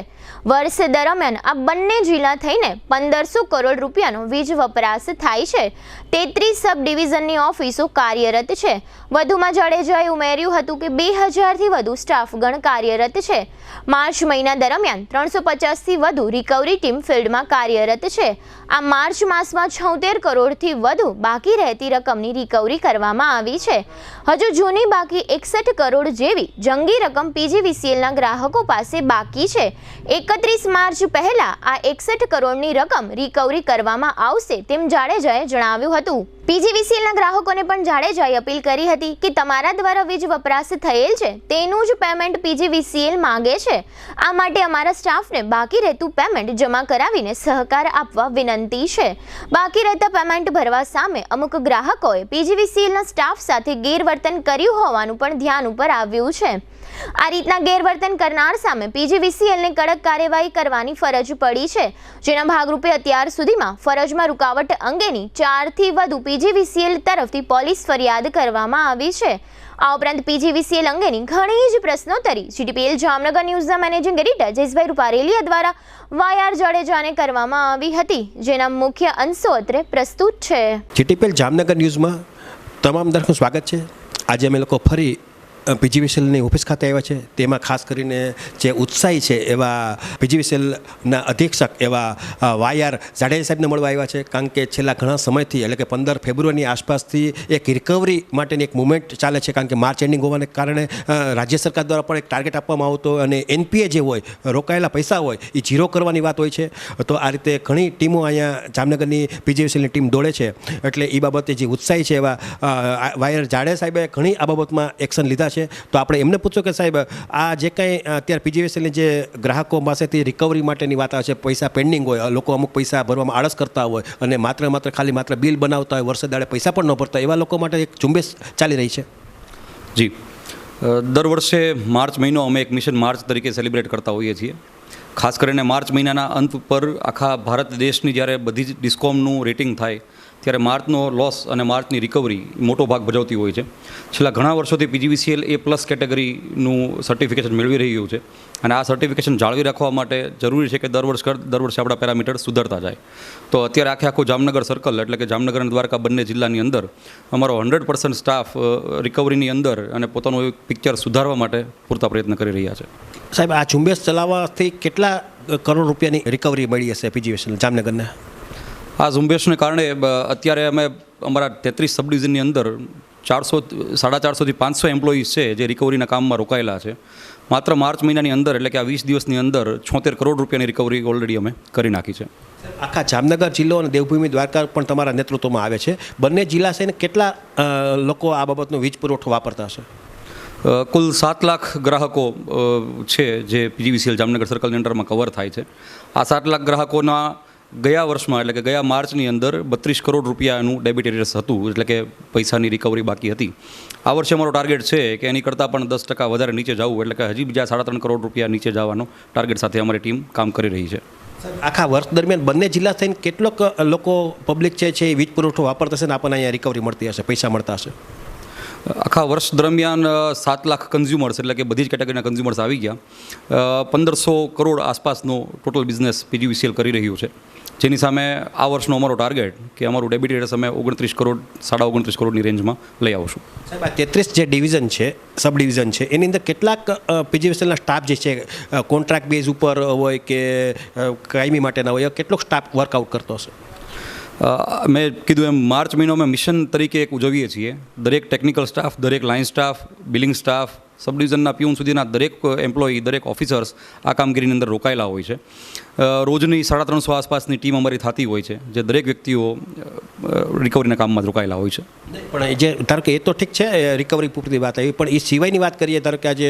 વર્ષ દરમિયાન આ બંને જિલ્લા થઈને 1500 કરોડ રૂપિયાનો વીજ વપરાશ થાય છે. 33 સબ ડિવિઝનની ઓફિસો કાર્યરત છે. વધુમાં જાડેજાએ ઉમેર્યું હતું કે 2000થી વધુ સ્ટાફગણ કાર્યરત છે. માર્ચ મહિના દરમિયાન 350થી વધુ રિકવરી ટીમ ફિલ્ડમાં કાર્યરત છે. આ માર્ચ માસમાં 76 કરોડથી વધુ બાકી રહેતી રકમની રિકવરી કરવામાં આવી છે. હજુ જૂની બાકી 61 કરોડ જેવી જંગી રકમ પીજીવીસીએલના ગ્રાહકો પાસે બાકી છે. 31 માર્ચ પહેલા આ 61 કરોડની રકમ રિકવરી કરવામાં આવશે તેમ જાડેજાએ જણાવ્યું હતું. પીજીવીસીએલના ગ્રાહકોને પણ જાડેજાએ અપીલ કરી હતી કે તમારા દ્વારા વીજ વપરાશ થયેલ છે તેનું જ પેમેન્ટ પીજીવીસીએલ માંગે છે. આ માટે અમારા સ્ટાફને બાકી રહેતું પેમેન્ટ જમા કરાવીને સહકાર આપવા વિનંતી છે. બાકી રહેતા પેમેન્ટ ભરવા સામે અમુક ગ્રાહકોએ પીજીવીસીએલના સ્ટાફ સાથે ગેરવર્તન કર્યું હોવાનું પણ ધ્યાન ઉપર આવ્યું છે. આ રીતના ગેરવર્તન કરનાર સામે પીજીવીસીએલને કડક કાર્યવાહી કરવાની ફરજ પડી છે, જેના ભાગરૂપે અત્યાર સુધીમાં ફરજમાં રૂકાવટ અંગેની 4થી વધુ પીજીવીસીએલ તરફથી પોલીસ ફરિયાદ કરવામાં આવી છે. આ ઉપરાંત પીજીવીસીએલ અંગેની ઘણી જ પ્રશ્નોત્તરી જીટીપીએલ જામનગર ન્યૂઝના મેનેજિંગ એડિટર જયેશભાઈ રૂપારેલિયા દ્વારા વાયઆર જાડેજાને કરવામાં આવી હતી, જેના મુખ્ય અંશો અત્રે પ્રસ્તુત છે. જીટીપીએલ જામનગર ન્યૂઝમાં તમામ દર્શકોનું સ્વાગત છે. આજે અમે લોકો ફરી પીજીવીસીએલની ઓફિસ ખાતે આવ્યા છે. તેમાં ખાસ કરીને જે ઉત્સાહી છે એવા પીજીવીસીએલના અધિક્ષક એવા વાયઆર જાડેજા સાહેબને મળવા આવ્યા છે. કારણ કે છેલ્લા ઘણા સમયથી એટલે કે 15 ફેબ્રુઆરીની આસપાસથી એક રિકવરી માટેની એક મુવમેન્ટ ચાલે છે. કારણ કે માર્ચ એન્ડિંગ હોવાને કારણે રાજ્ય સરકાર દ્વારા પણ એક ટાર્ગેટ આપવામાં આવતો અને એનપીએ જે હોય રોકાયેલા પૈસા હોય એ ઝીરો કરવાની વાત હોય છે. તો આ રીતે ઘણી ટીમો અહીંયા જામનગરની પીજીવીસીએલની ટીમ દોડે છે. એટલે એ બાબતે જે ઉત્સાહી છે એવા વાયઆર જાડેજા સાહેબે ઘણી આ બાબતમાં એક્શન લીધા છે. તો આપણે એમને પૂછો કે સાહેબ આ જે કંઈ અત્યારે પીજીવીસીએલની જે ગ્રાહકો પાસેથી રિકવરી માટેની વાત આવે છે, પૈસા પેન્ડિંગ હોય, લોકો અમુક પૈસા ભરવામાં આળસ કરતા હોય અને માત્ર બિલ બનાવતા હોય, વર્ષે દાડે પૈસા પણ ન ભરતા, એવા લોકો માટે એક ઝુંબેશ ચાલી રહી છે. જી, દર વર્ષે માર્ચ મહિનો અમે એક મિશન માર્ચ તરીકે સેલિબ્રેટ કરતા હોઈએ છીએ. ખાસ કરીને માર્ચ મહિનાના અંત પર આખા ભારત દેશની જ્યારે બધી જ ડિસ્કોમનું રેટિંગ થાય ત્યારે માર્ચનો લોસ અને માર્ચની રિકવરી મોટો ભાગ ભજવતી હોય છે. છેલ્લા ઘણા વર્ષોથી પીજીવીસીએલ A+ કેટેગરીનું સર્ટિફિકેશન મેળવી રહ્યું છે અને આ સર્ટિફિકેશન જાળવી રાખવા માટે જરૂરી છે કે દર વર્ષે આપણા પેરામીટર સુધરતા જાય. તો અત્યારે આખું જામનગર સર્કલ એટલે કે જામનગર અને દ્વારકા બંને જિલ્લાની અંદર અમારો 100% સ્ટાફ રિકવરીની અંદર અને પોતાનું પિક્ચર સુધારવા માટે પૂરતા પ્રયત્ન કરી રહ્યા છે. સાહેબ, આ ઝુંબેશ ચલાવવાથી કેટલા કરોડ રૂપિયાની રિકવરી મળી હશે પીજીવીસીએલ જામનગરને? આ ઝુંબેશને કારણે અત્યારે અમે અમારા 33 સબ ડિવિઝનની અંદર 450 થી 500 એમ્પ્લોઈઝ છે જે રિકવરીના કામમાં રોકાયેલા છે. માત્ર માર્ચ મહિનાની અંદર એટલે કે આ 20 દિવસની અંદર 76 કરોડ રૂપિયાની રિકવરી ઓલરેડી અમે કરી નાખી છે. આખા જામનગર જિલ્લો અને દેવભૂમિ દ્વારકા પણ તમારા નેતૃત્વમાં આવે છે. બંને જિલ્લા છે ને કેટલા લોકો આ બાબતનો વીજ પુરવઠો વાપરતા હશે? કુલ 7 લાખ ગ્રાહકો છે જે પીજીવીસીએલ જામનગર સર્કલની અંડરમાં કવર થાય છે. આ 7 લાખ ગ્રાહકોના ગયા વર્ષમાં એટલે કે ગયા માર્ચની અંદર 32 કરોડ રૂપિયાનું ડેબિટ એરિયર્સ હતું, એટલે કે પૈસાની રિકવરી બાકી હતી. આ વર્ષે અમારો ટાર્ગેટ છે કે એની કરતાં પણ 10% વધારે નીચે જવું, એટલે કે હજી બીજા 3.5 કરોડ રૂપિયા નીચે જવાનો ટાર્ગેટ સાથે અમારી ટીમ કામ કરી રહી છે. આખા વર્ષ દરમિયાન બંને જિલ્લા થઈને કેટલોક લોકો પબ્લિક છે એ વીજ પુરવઠો વાપરતા હશે ને આપણને અહીંયા રિકવરી મળતી હશે, પૈસા મળતા હશે? આખા વર્ષ દરમિયાન 7 લાખ કન્ઝ્યુમર્સ એટલે કે બધી જ કેટેગરીના કન્ઝ્યુમર્સ આવી ગયા. 1500 કરોડ આસપાસનો ટોટલ બિઝનેસ પીજીવીસીએલ કરી રહ્યું છે, જેની સામે આ વર્ષનો અમારો ટાર્ગેટ કે અમારું ડેબિટ એરિયર્સ અમે 29 કરોડ 29.5 કરોડની રેન્જમાં લઈ આવશું. સાહેબ, આ 33 જે ડિવિઝન છે, સબ ડિવિઝન છે, એની અંદર કેટલાક પીજીવીસીએલના સ્ટાફ જે છે કોન્ટ્રાક્ટ બેઝ ઉપર હોય કે કાયમી માટેના હોય, કેટલોક સ્ટાફ વર્કઆઉટ કરતો હશે? મેં કીધું એમ માર્ચ મહિનો અમે મિશન તરીકે એક ઉજવીએ છીએ. દરેક ટેકનિકલ સ્ટાફ, દરેક લાઇન સ્ટાફ, બિલિંગ સ્ટાફ, સબ ડિવિઝનના પ્યુન સુધીના દરેક એમ્પ્લોયી, દરેક ઓફિસર્સ આ કામગીરીની અંદર રોકાયેલા હોય છે. રોજની 350 આસપાસની ટીમ અમારી થતી હોય છે, જે દરેક વ્યક્તિઓ રિકવરીના કામમાં જ રોકાયેલા હોય છે. પણ જે ધારો કે એ તો ઠીક છે રિકવરી પૂરતી વાત આવી, પણ એ સિવાયની વાત કરીએ ધારો કે આજે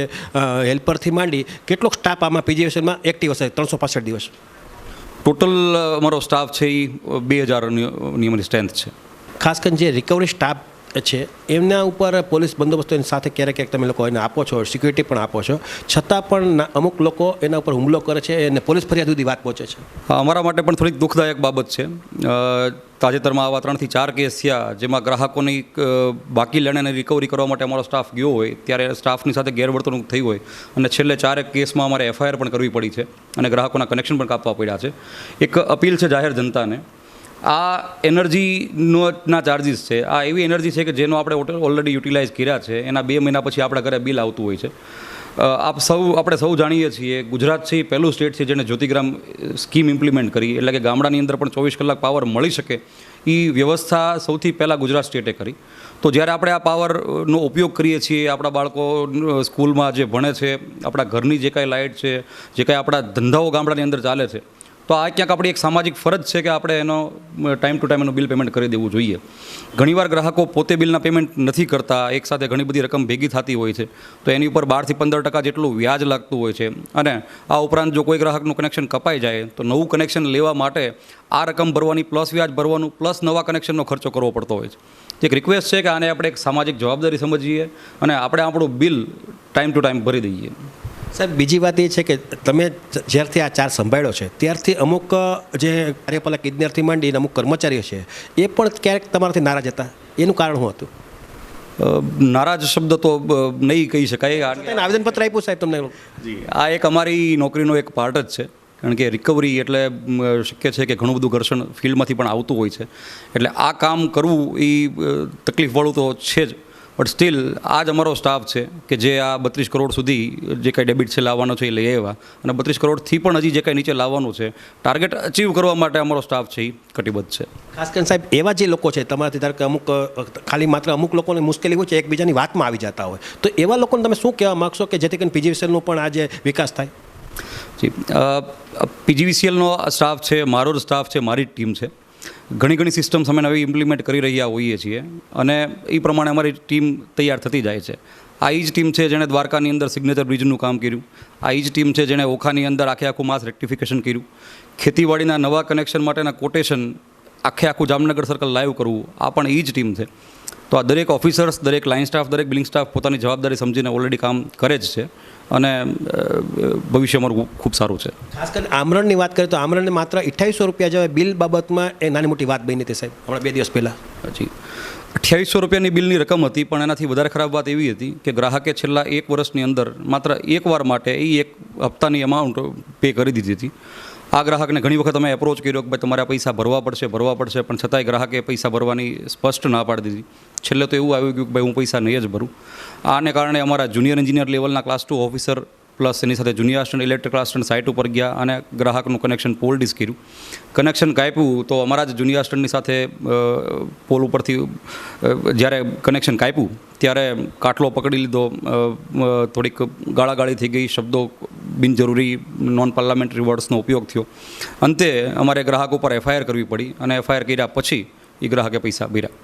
હેલ્પરથી માંડી કેટલોક સ્ટાફ આમાં પીજીવીસીએલમાં એક્ટિવ હશે 365 દિવસ? ટોટલ અમારો સ્ટાફ છે એ 2000 નિયમની સ્ટ્રેન્થ છે. ખાસ કરીને જે રિકવરી સ્ટાફ છે એમના ઉપર પોલીસ બંદોબસ્તની સાથે ક્યારેક ક્યારેક તમે લોકો એને આપો છો, સિક્યુરિટી પણ આપો છો, છતાં પણ અમુક લોકો એના ઉપર હુમલો કરે છે અને પોલીસ ફરિયાદ સુધી વાત પહોંચે છે. અમારા માટે પણ થોડીક દુઃખદાયક બાબત છે. તાજેતરમાં આવા 3 થી 4 કેસ થયા જેમાં ગ્રાહકોની બાકી લેણાને રિકવરી કરવા માટે અમારો સ્ટાફ ગયો હોય ત્યારે સ્ટાફની સાથે ગેરવર્તણૂક થઈ હોય અને છેલ્લે 4 કેસમાં અમારે એફઆઈઆર પણ કરવી પડી છે અને ગ્રાહકોના કનેક્શન પણ કાપવા પડ્યા છે. એક અપીલ છે જાહેર જનતાને, આ એનર્જીના ચાર્જિસ છે, આ એવી એનર્જી છે કે જેનો આપણે ઓલરેડી યુટિલાઇઝ કર્યા છે, એના 2 મહિના પછી આપણા ઘરે બિલ આવતું હોય છે. આપણે સૌ જાણીએ છીએ ગુજરાત છે એ પહેલું સ્ટેટ છે જેણે જ્યોતિગ્રામ સ્કીમ ઇમ્પ્લિમેન્ટ કરી, એટલે કે ગામડાની અંદર પણ 24 કલાક પાવર મળી શકે એ વ્યવસ્થા સૌથી પહેલાં ગુજરાત સ્ટેટે કરી. તો જ્યારે આપણે આ પાવરનો ઉપયોગ કરીએ છીએ, આપણા બાળકો સ્કૂલમાં જે ભણે છે, આપણા ઘરની જે કાંઈ લાઇટ છે, જે કાંઈ આપણા ધંધાઓ ગામડાની અંદર ચાલે છે, તો આ ક્યાંક આપણી એક સામાજિક ફરજ છે કે આપણે એનો ટાઈમ ટુ ટાઈમ એનું બિલ પેમેન્ટ કરી દેવું જોઈએ. ઘણીવાર ગ્રાહકો પોતે બિલના પેમેન્ટ નથી કરતા, એકસાથે ઘણી બધી રકમ ભેગી થતી હોય છે, તો એની ઉપર 12 થી 15% જેટલું વ્યાજ લાગતું હોય છે. અને આ ઉપરાંત જો કોઈ ગ્રાહકનું કનેક્શન કપાઈ જાય તો નવું કનેક્શન લેવા માટે આ રકમ ભરવાની પ્લસ વ્યાજ ભરવાનું પ્લસ નવા કનેક્શનનો ખર્ચો કરવો પડતો હોય છે. એક રિક્વેસ્ટ છે કે આને આપણે એક સામાજિક જવાબદારી સમજીએ અને આપણે આપણું બિલ ટાઈમ ટુ ટાઈમ ભરી દઈએ. સાહેબ, બીજી વાત એ છે કે તમે જ્યારથી આ ચાર્જ સંભાળ્યો છે ત્યારથી અમુક જે કાર્યપાલક ઇજનેરથી માંડીને અમુક કર્મચારીઓ છે એ પણ ક્યારેક તમારાથી નારાજ હતા, એનું કારણ શું હતું? નારાજ શબ્દ તો નહીં કહી શકાય. આવેદનપત્ર આપ્યું સાહેબ તમને? આ એક અમારી નોકરીનો એક પાર્ટ જ છે, કારણ કે રિકવરી એટલે શક્ય છે કે ઘણું બધું ઘર્ષણ ફિલ્ડમાંથી પણ આવતું હોય છે, એટલે આ કામ કરવું એ તકલીફવાળું તો છે જ. બટ સ્ટીલ આ જ અમારો સ્ટાફ છે કે જે આ 32 કરોડ સુધી જે કાંઈ ડેબિટ છે લાવવાનો છે એ લઈ આવ્યા, અને 32 કરોડથી પણ હજી જે કાંઈ નીચે લાવવાનું છે ટાર્ગેટ અચીવ કરવા માટે અમારો સ્ટાફ છે એ કટિબદ્ધ છે. ખાસ કરીને સાહેબ એવા જે લોકો છે તમારાથી ધારો કે અમુક ખાલી માત્ર અમુક લોકોને મુશ્કેલી હોય છે, એકબીજાની વાતમાં આવી જતા હોય, તો એવા લોકોને તમે શું કહેવા માગશો કે જેથી કરીને પીજીવીસીએલનો પણ આજે વિકાસ થાય? જી, પીજીવીસીએલનો સ્ટાફ છે, મારો જ સ્ટાફ છે, મારી જ ટીમ છે. ઘણી સિસ્ટમ્સ અમે નવી ઇમ્પ્લિમેન્ટ કરી રહ્યા હોઈએ છીએ અને એ પ્રમાણે અમારી ટીમ તૈયાર થતી જાય છે. આ એ જ ટીમ છે જેણે દ્વારકાની અંદર સિગ્નેચર બ્રિજનું કામ કર્યું, આ એ જ ટીમ છે જેણે ઓખાની અંદર આખું માસ રેક્ટિફિકેશન કર્યું, ખેતીવાડીના નવા કનેક્શન માટેના કોટેશન આખું જામનગર સર્કલ લાઈવ કરવું, આ પણ એ જ ટીમ છે. તો આ દરેક ઓફિસર્સ, દરેક લાઇન સ્ટાફ, દરેક બિલિંગ સ્ટાફ પોતાની જવાબદારી સમજીને ઓલરેડી કામ કરે જ છે અને ભવિષ્ય અમારું ખૂબ સારું છે. ખાસ કરીને આમરણની વાત કરીએ તો આમરણને માત્ર 2800 રૂપિયા જેવા બિલ બાબતમાં એ નાની મોટી વાત બની હતી સાહેબ હમણાં 2 દિવસ પહેલાં. જી, 2800 રૂપિયાની બિલની રકમ હતી, પણ એનાથી વધારે ખરાબ વાત એવી હતી કે ગ્રાહકે છેલ્લા 1 વર્ષની અંદર માત્ર એકવાર માટે એ 1 હપ્તાની અમાઉન્ટ પે કરી દીધી હતી. આ ગ્રાહકને ઘણી વખત અમે એપ્રોચ કર્યો કે ભાઈ તમારે પૈસા ભરવા પડશે, પણ છતાંય ગ્રાહકે પૈસા ભરવાની સ્પષ્ટ ના પાડી દીધી. છેલ્લે તો એવું આવ્યું કે ભાઈ હું પૈસા નહીં જ ભરું. આને કારણે અમારા જુનિયર એન્જિનિયર લેવલના ક્લાસ 2 ઓફિસર પ્લસ એની સાથે junior assistant electrical assistant site ઉપર ગયા અને ગ્રાહકનું કનેક્શન પોલ ડિસ કર્યું. કનેક્શન કાપ્યું તો અમારા જ જુનિયર આસિસ્ટન્ટની સાથે પોલ ઉપરથી જ્યારે કનેક્શન કાપ્યું ત્યારે કાટલો પકડી લીધો, થોડીક ગાળાગાળી થઈ ગઈ, શબ્દો બિનજરૂરી નોન પાર્લામેન્ટરી વર્ડ્સનો ઉપયોગ થયો. અંતે અમારે ગ્રાહક ઉપર એફઆઈઆર કરવી પડી અને એફઆઈઆર કર્યા પછી એ ગ્રાહકે પૈસા ભર્યા.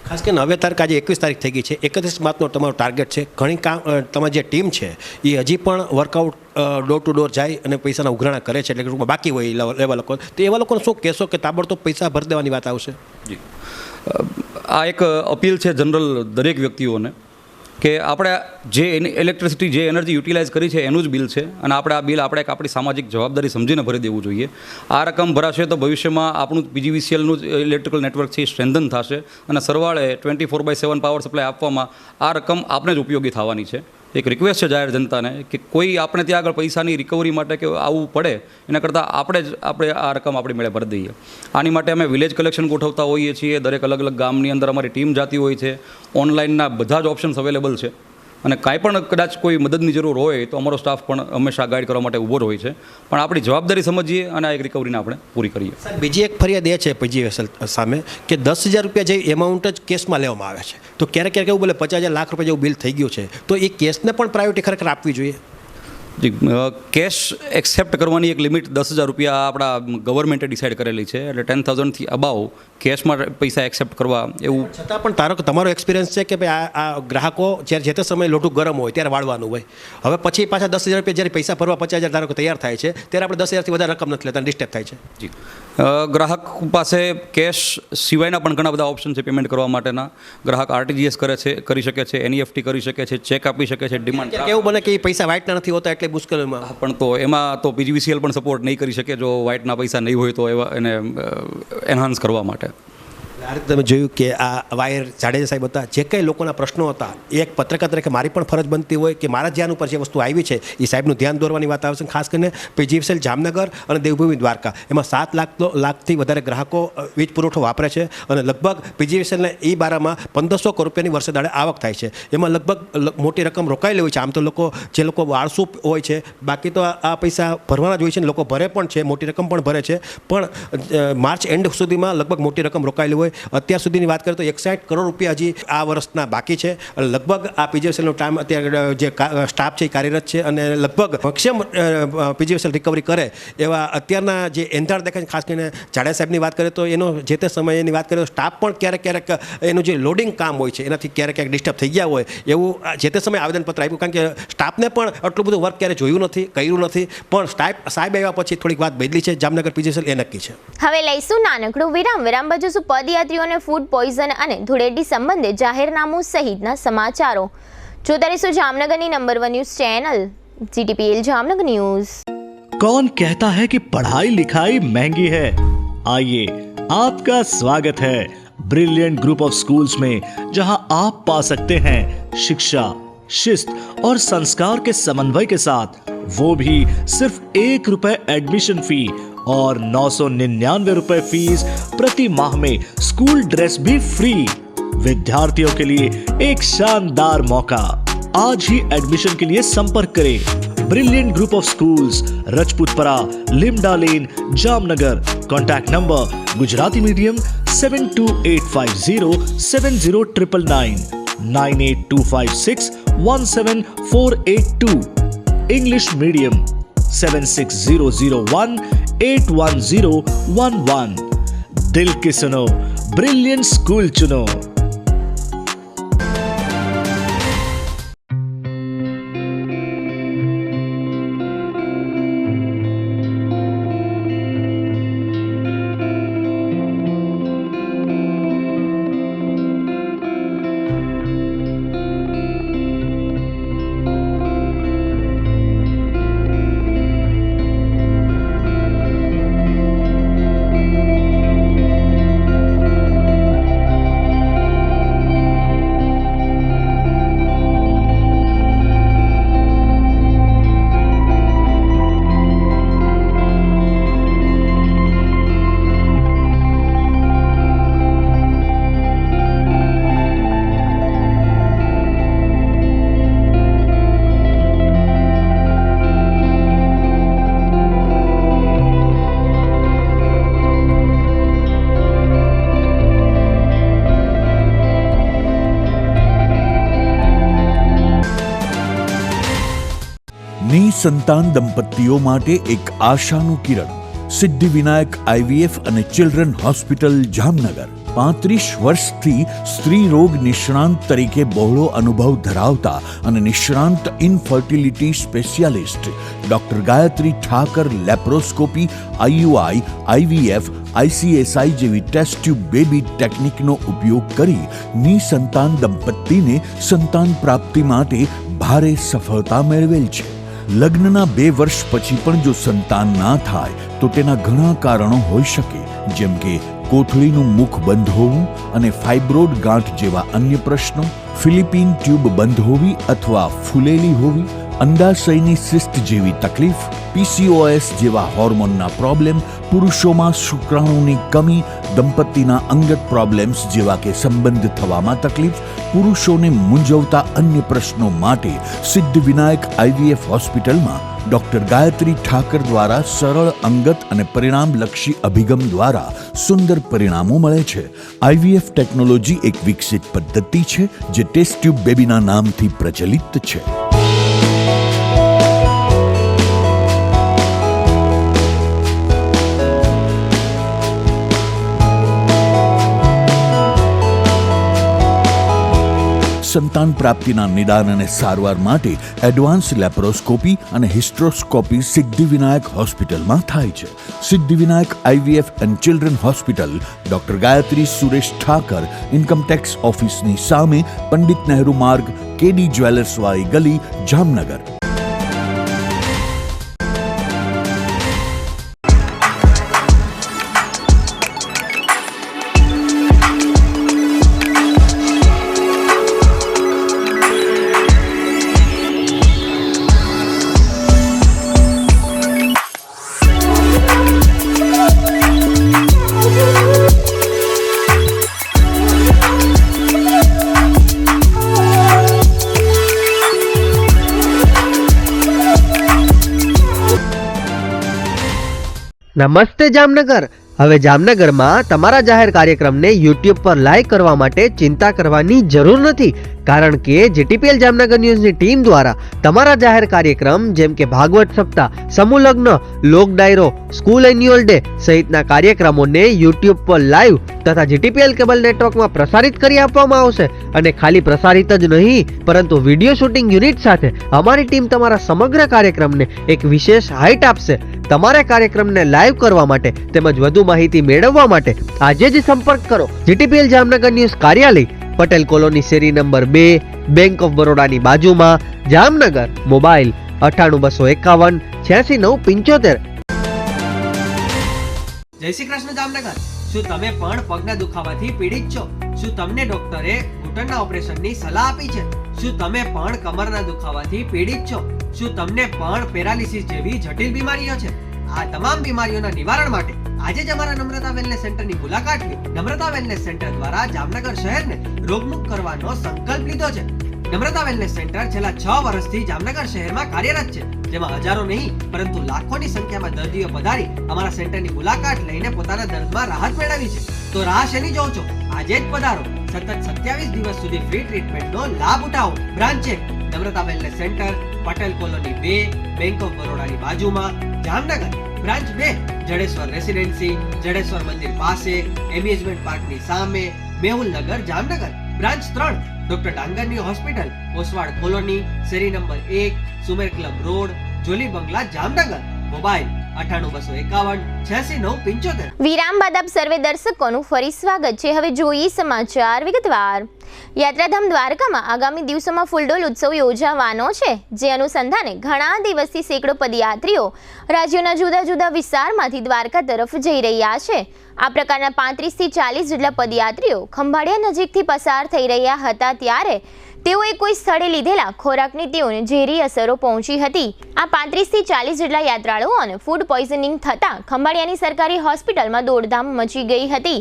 ખાસ કરીને હવે તારીખ આજે 21 તારીખ થઈ ગઈ છે, 31 માર્ચનો તમારો ટાર્ગેટ છે. ઘણી તમારી જે ટીમ છે એ હજી પણ વર્કઆઉટ ડોર ટુ ડોર જાય અને પૈસાના ઉઘરાણા કરે છે, એટલે કે બાકી હોય એવા લોકો, તો એવા લોકોને શું કહેશો કે તાબડતોબ પૈસા ભરી દેવાની વાત આવશે? જી, આ એક અપીલ છે જનરલ દરેક વ્યક્તિઓને કે આપણે જે ઇલેક્ટ્રિસિટી, જે એનર્જી યુટિલાઇઝ કરી છે એનું જ બિલ છે અને આપણે આ બિલ આપણી સામાજિક જવાબદારી સમજીને ભરી દેવું જોઈએ. આ રકમ ભરાશે તો ભવિષ્યમાં આપણું પીજીવીસીએલનું જ ઇલેક્ટ્રિકલ નેટવર્ક છે એ સ્ટ્રેન્થન થશે અને સરવાળે 24/7 પાવર સપ્લાય આપવામાં આ રકમ આપણે જ ઉપયોગી થવાની છે. એક રિક્વેસ્ટ છે જાહેર જનતાને કે કોઈ આપણે ત્યાં આગળ પૈસાની રિકવરી માટે કે આવવું પડે એના કરતાં આપણે આ રકમ આપણી મેળે ભરી દઈએ. આની માટે અમે વિલેજ કલેક્શન ગોઠવતા હોઈએ છીએ. દરેક અલગ અલગ ગામની અંદર અમારી ટીમ જાતી હોય છે. ઓનલાઈનના બધા જ ઓપ્શન્સ અવેલેબલ છે અને કાંઈ પણ કદાચ કોઈ મદદની જરૂર હોય તો અમારો સ્ટાફ પણ હંમેશા ગાઈડ કરવા માટે ઊભો હોય છે. પણ આપણી જવાબદારી સમજીએ અને આ એક રિકવરીને આપણે પૂરી કરીએ. બીજી એક ફરિયાદ એ છે પીજીવીસીએલ સામે કે 10,000 રૂપિયા જેવી એમાઉન્ટ જ કેસમાં લેવામાં આવે છે, તો ક્યારેક એવું બોલે 50,000 લાખ રૂપિયા જેવું બિલ થઈ ગયું છે, તો એ કેસને પણ પ્રાયોરિટી ખરેખર આપવી જોઈએ? કેશ એક્સેપ્ટ કરવાની એક લિમિટ 10,000 રૂપિયા આપણા ગવર્મેન્ટે ડિસાઇડ કરેલી છે, એટલે 10,000થી અબાવ કેશમાં પૈસા એક્સેપ્ટ કરવા એવું. છતાં પણ તારો કે તમારો એક્સપિરિયન્સ છે કે ભાઈ આ ગ્રાહકો જ્યારે જે તે સમયે લોટું ગરમ હોય ત્યારે વાળવાનું હોય, હવે પછી પાછા 10,000 રૂપિયા જ્યારે પૈસા ભરવા 50,000 ધારો કે તૈયાર થાય છે ત્યારે આપણે 10,000થી વધારે રકમ નથી લેતા, ડિસ્ટર્બ થાય છે. જી, ગ્રાહક પાસે કેશ સિવાયના પણ ઘણા બધા ઓપ્શન છે પેમેન્ટ કરવા માટેના. ગ્રાહક RTGS કરી શકે છે, NEFT કરી શકે છે, ચેક આપી શકે છે, ડિમાન્ડ. એવું બને કે એ પૈસા વ્હાઇટના નથી હોતા એટલે મુશ્કેલીમાં પણ તો એમાં તો PGVCL પણ સપોર્ટ નહીં કરી શકે જો વ્હાઇટના પૈસા નહીં હોય તો એવા એને એન્હાન્સ કરવા માટે. આ રીતે તમે જોયું કે આ વાયર જાડેજા સાહેબ હતા, જે કંઈ લોકોના પ્રશ્નો હતા એક પત્રકાર તરીકે મારી પણ ફરજ બનતી હોય કે મારા ધ્યાન ઉપર જે વસ્તુ આવી છે એ સાહેબનું ધ્યાન દોરવાની વાત આવે છે. ખાસ કરીને PGVCL જામનગર અને દેવભૂમિ દ્વારકા એમાં 7 લાખથી વધારે ગ્રાહકો વીજ પુરવઠો વાપરે છે અને લગભગ PGVCLને એ બારામાં 1,500 કરોડ રૂપિયાની વર્ષે દાડે આવક થાય છે. એમાં લગભગ મોટી રકમ રોકાયેલી હોય છે. આમ તો જે લોકો વાળસુ હોય છે, બાકી તો આ પૈસા ભરવાના જ હોય છે ને લોકો ભરે પણ છે, મોટી રકમ પણ ભરે છે, પણ માર્ચ એન્ડ સુધીમાં લગભગ મોટી રકમ રોકાયેલી હોય. અત્યાર સુધીની વાત કરીએ તો 61 કરોડ રૂપિયા હજી આ વર્ષના બાકી છે. લગભગ આ PGVCLનો ટાઈમ અત્યારે જે સ્ટાફ છે એ કાર્યરત છે અને લગભગ મેક્સિમમ PGVCL રિકવરી કરે એવા અત્યારના જે એંધાણ દેખાય છે. ખાસ કરીને જાડેજા સાહેબની વાત કરીએ તો એનો જે તે સમયની વાત કરીએ તો સ્ટાફ પણ ક્યારેક એનું જે લોડિંગ કામ હોય છે એનાથી ક્યારેક ડિસ્ટર્બ થઈ ગયા હોય એવું જે તે સમયે આવેદનપત્ર આપ્યું, કારણ કે સ્ટાફને પણ આટલું બધું વર્ક ક્યારે જોયું નથી, કર્યું નથી, પણ સાહેબ આવ્યા પછી થોડીક વાત બદલી છે. જામનગર PGVCL એ નક્કી છે. હવે લઈશું નાનકડું વિરામ બાદ જોશું પદયાત્રીઓને ફૂડ પોઈઝન અને ધૂળેટી સંબંધે જાહેરનામું સહિતના સમાચારો. જોતા રહીશું જામનગરની number 1 news channel GTPL Jamnagar news. कौन कहता है कि पढ़ाई लिखाई महंगी है? आइए, आपका स्वागत है ब्रिलियंट ग्रुप ऑफ स्कूल्स में, जहां आप पा सकते हैं शिक्षा, शिस्त और संस्कार के समन्वय के साथ, वो भी सिर्फ ₹1 एडमिशन फी और 999 रुपए फीस प्रति माह में स्कूल ड्रेस भी फ्री. विद्यार्थियों के लिए एक शानदार मौका. आज ही एडमिशन के लिए संपर्क करें brilliant group of schools, Rajputpara, Limda lane, Jamnagar. Contact number Gujarati medium 7285070999, 9825617482. English medium 7600181011. दिल की सुनो, ब्रिलियंट स्कूल चुनो. સંતાન દંપતીઓ માટે એક આશાનું કિરણ. સિદ્ધિવિનાયક IVF અને ચિલ્ડ્રન હોસ્પિટલ જામનગર. 35 વર્ષથી સ્ત્રી રોગ નિષ્ણાંત તરીકે બહોળો અનુભવ ધરાવતા અને નિષ્ણાંત infertility specialist doctor Gayatri Thakar laparoscopy, IUI, IVF, ICSI જેવી ટેસ્ટ ટ્યુબ બેબી ટેકનિકનો ઉપયોગ કરી નિસંતાન દંપતીને સંતાન પ્રાપ્તિ માટે ભારે સફળતા મેળવેલ છે. લગ્નના 2 વર્ષ પછી પણ જો સંતાન ના થાય તો તેના ઘણા કારણો હોઈ શકે, જેમ કે કોથળીનું મુખ બંધ હોવું અને ફાઇબ્રોઇડ ગાંઠ જેવા અન્ય પ્રશ્નો, ફિલિપિન ટ્યુબ બંધ હોવી અથવા ફૂલેલી હોવી, અંડાશયની સિસ્ટ જેવી તકલીફ, PCOS જેવા હોર્મોનના પ્રોબ્લેમ, પુરુષોમાં શુક્રાણુની કમી, દંપતીના અંગત પ્રોબ્લેમ્સ જેવા કે સંબંધ થવામાં તકલીફ, પુરુષોને મૂંઝવતા અન્ય પ્રશ્નો માટે સિદ્ધિવિનાયક IVF હોસ્પિટલમાં ડોક્ટર ગાયત્રી ઠાકર દ્વારા સરળ, અંગત અને પરિણામલક્ષી અભિગમ દ્વારા સુંદર પરિણામો મળે છે. IVF ટેકનોલોજી એક વિકસિત પદ્ધતિ છે જે ટેસ્ટ ટ્યુબ બેબીના નામથી પ્રચલિત છે. સંતાન પ્રાપ્તિના નિદાન અને સારવાર માટે એડવાન્સ લેપ્રોસ્કોપી અને હિસ્ટ્રોસ્કોપી સિદ્ધિવિનાયક હોસ્પિટલમાં થાય છે. Siddhivinayak IVF and children hospital, doctor Gayatri Suresh Thakar, income tax ઓફિસની સામે, પંડિત નહેરુ માર્ગ, KD જ્વેલર્સ વાળી ગલી, જામનગર. નમસ્તે જામનગર. હવે જામનગરમાં તમારા જાહેર કાર્યક્રમને YouTube પર લાઈવ કરવા માટે ચિંતા કરવાની જરૂર નથી, કારણ કે GTPL જામનગર ન્યૂઝની ટીમ દ્વારા તમારા જાહેર કાર્યક્રમ જેમ કે ભાગવત સપ્તાહ, સમૂહ લગ્ન, લોક ડાયરો, સ્કૂલ એન્યુઅલ ડે સહિતના કાર્યક્રમોને YouTube પર લાઈવ તથા GTPL કેબલ નેટવર્કમાં પ્રસારિત કરી આપવામાં આવશે. અને ખાલી પ્રસારિત જ નહીં, પરંતુ વિડીયો શૂટિંગ યુનિટ સાથે અમારી ટીમ તમારા સમગ્ર કાર્યક્રમને એક વિશેષ હાઇટ આપશે. તમારા કાર્યક્રમને લાઈવ કરવા માટે તેમજ વધુ માહિતી મેળવવા માટે આજે જ સંપર્ક કરો GTPL જામનગર ન્યૂઝ કાર્યાલય, પટેલ કોલોની, શેરી નંબર 2, બેંક ઓફ બરોડાની બાજુમાં, જામનગર. મોબાઈલ 98 251 86 975. જય શ્રી કૃષ્ણ જામનગર. શું તમે પણ પગના દુખાવાથી પીડિત છો? શું તમને ડોક્ટરે ઘૂંટણના ઓપરેશનની સલાહ આપી છે? શું તમે પણ કમરના દુખાવાથી પીડિત છો? શું તમને પણ પેરાલિસિસ જેવી જટિલ બીમારીઓ છે? આ તમામ બીમારીઓના નિવારણ માટે આજે જ અમારા નમ્રતા વેલનેસ સેન્ટરની મુલાકાત લો. નમ્રતા વેલનેસ સેન્ટર દ્વારા જામનગર શહેરને રોગમુક્ત કરવાનો સંકલ્પ લીધો છે. નમ્રતા વેલનેસ સેન્ટર છેલ્લા 6 વર્ષથી જામનગર શહેરમાં કાર્યરત છે, જેમાં હજારો નહીં પરંતુ લાખોની સંખ્યામાં દર્દીઓ પધારી અમારા સેન્ટરની મુલાકાત લઈને પોતાના દર્દમાં રાહત મેળવી છે. તો રાહ શેની જોવો છો? આજે જ પધારો. સતત 27 દિવસ સુધી ફ્રી ટ્રીટમેન્ટનો લાભ ઉઠાવો. Branch 1 Namrata wellness centre, Patel colony 2, bank of બરોડાની બાજુમાં, જામનગર. બ્રાન્ચ 2 જડેશ્વર રેસિડેન્સી, જડેશ્વર મંદિર પાસે, એમ્યુઝમેન્ટ પાર્કની સામે, મેહુલનગર, જામનગર. બ્રાન્ચ 3 ડોક્ટર ડાંગરની હોસ્પિટલ, ઓસવાડ કોલોની, શેરી number 1, Sumer club road, Jolly Bangla, Jamnagar. Mobile 98 251 86 975. વિરામ બાદ આપ સર્વે દર્શકોનું ફરી સ્વાગત છે. હવે જોઈએ સમાચાર વિગતવાર. યાત્રાધામ દ્વારકામાં આગામી દિવસોમાં ફૂલડોલ ઉત્સવ યોજાવાનો છે, જે અનુસંધાને ઘણા દિવસથી સેંકડો પદયાત્રીઓ રાજ્યોના જુદા જુદા વિસ્તારમાંથી દ્વારકા તરફ જઈ રહ્યા છે. આ પ્રકારના 35 થી 40 જેટલા પદયાત્રીઓ ખંભાળિયા નજીકથી પસાર થઈ રહ્યા હતા ત્યારે તેઓએ કોઈ સ્થળે લીધેલા ખોરાકની તેઓને ઝેરી અસરો પહોંચી હતી. આ 35 થી 40 જેટલા યાત્રાળુઓને ફૂડ પોઈઝનિંગ થતાં ખંભાળિયાની સરકારી હોસ્પિટલમાં દોડધામ મચી ગઈ હતી.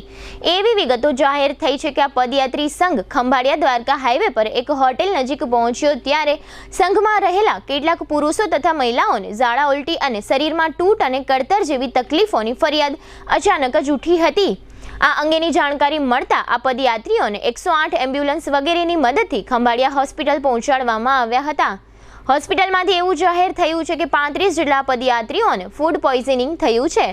એવી વિગતો જાહેર થઈ છે કે આ પદયાત્રી સંઘ ખંભાળિયા દ્વારકા હાઈવે પર એક હોટેલ નજીક પહોંચ્યો ત્યારે સંઘમાં રહેલા કેટલાક પુરુષો તથા મહિલાઓને ઝાડા ઉલટી અને શરીરમાં તૂટ અને કળતર જેવી તકલીફોની ફરિયાદ અચાનક જ ઉઠી હતી. આ અંગેની જાણકારી મળતા આ પદયાત્રીઓને 108 એમ્બ્યુલન્સ વગેરેની મદદથી ખંભાળિયા હોસ્પિટલ પહોંચાડવામાં આવ્યા હતા. હોસ્પિટલમાંથી એવું જાહેર થયું છે કે 35 જેટલા પદયાત્રીઓને ફૂડ પોઈઝનિંગ થયું છે.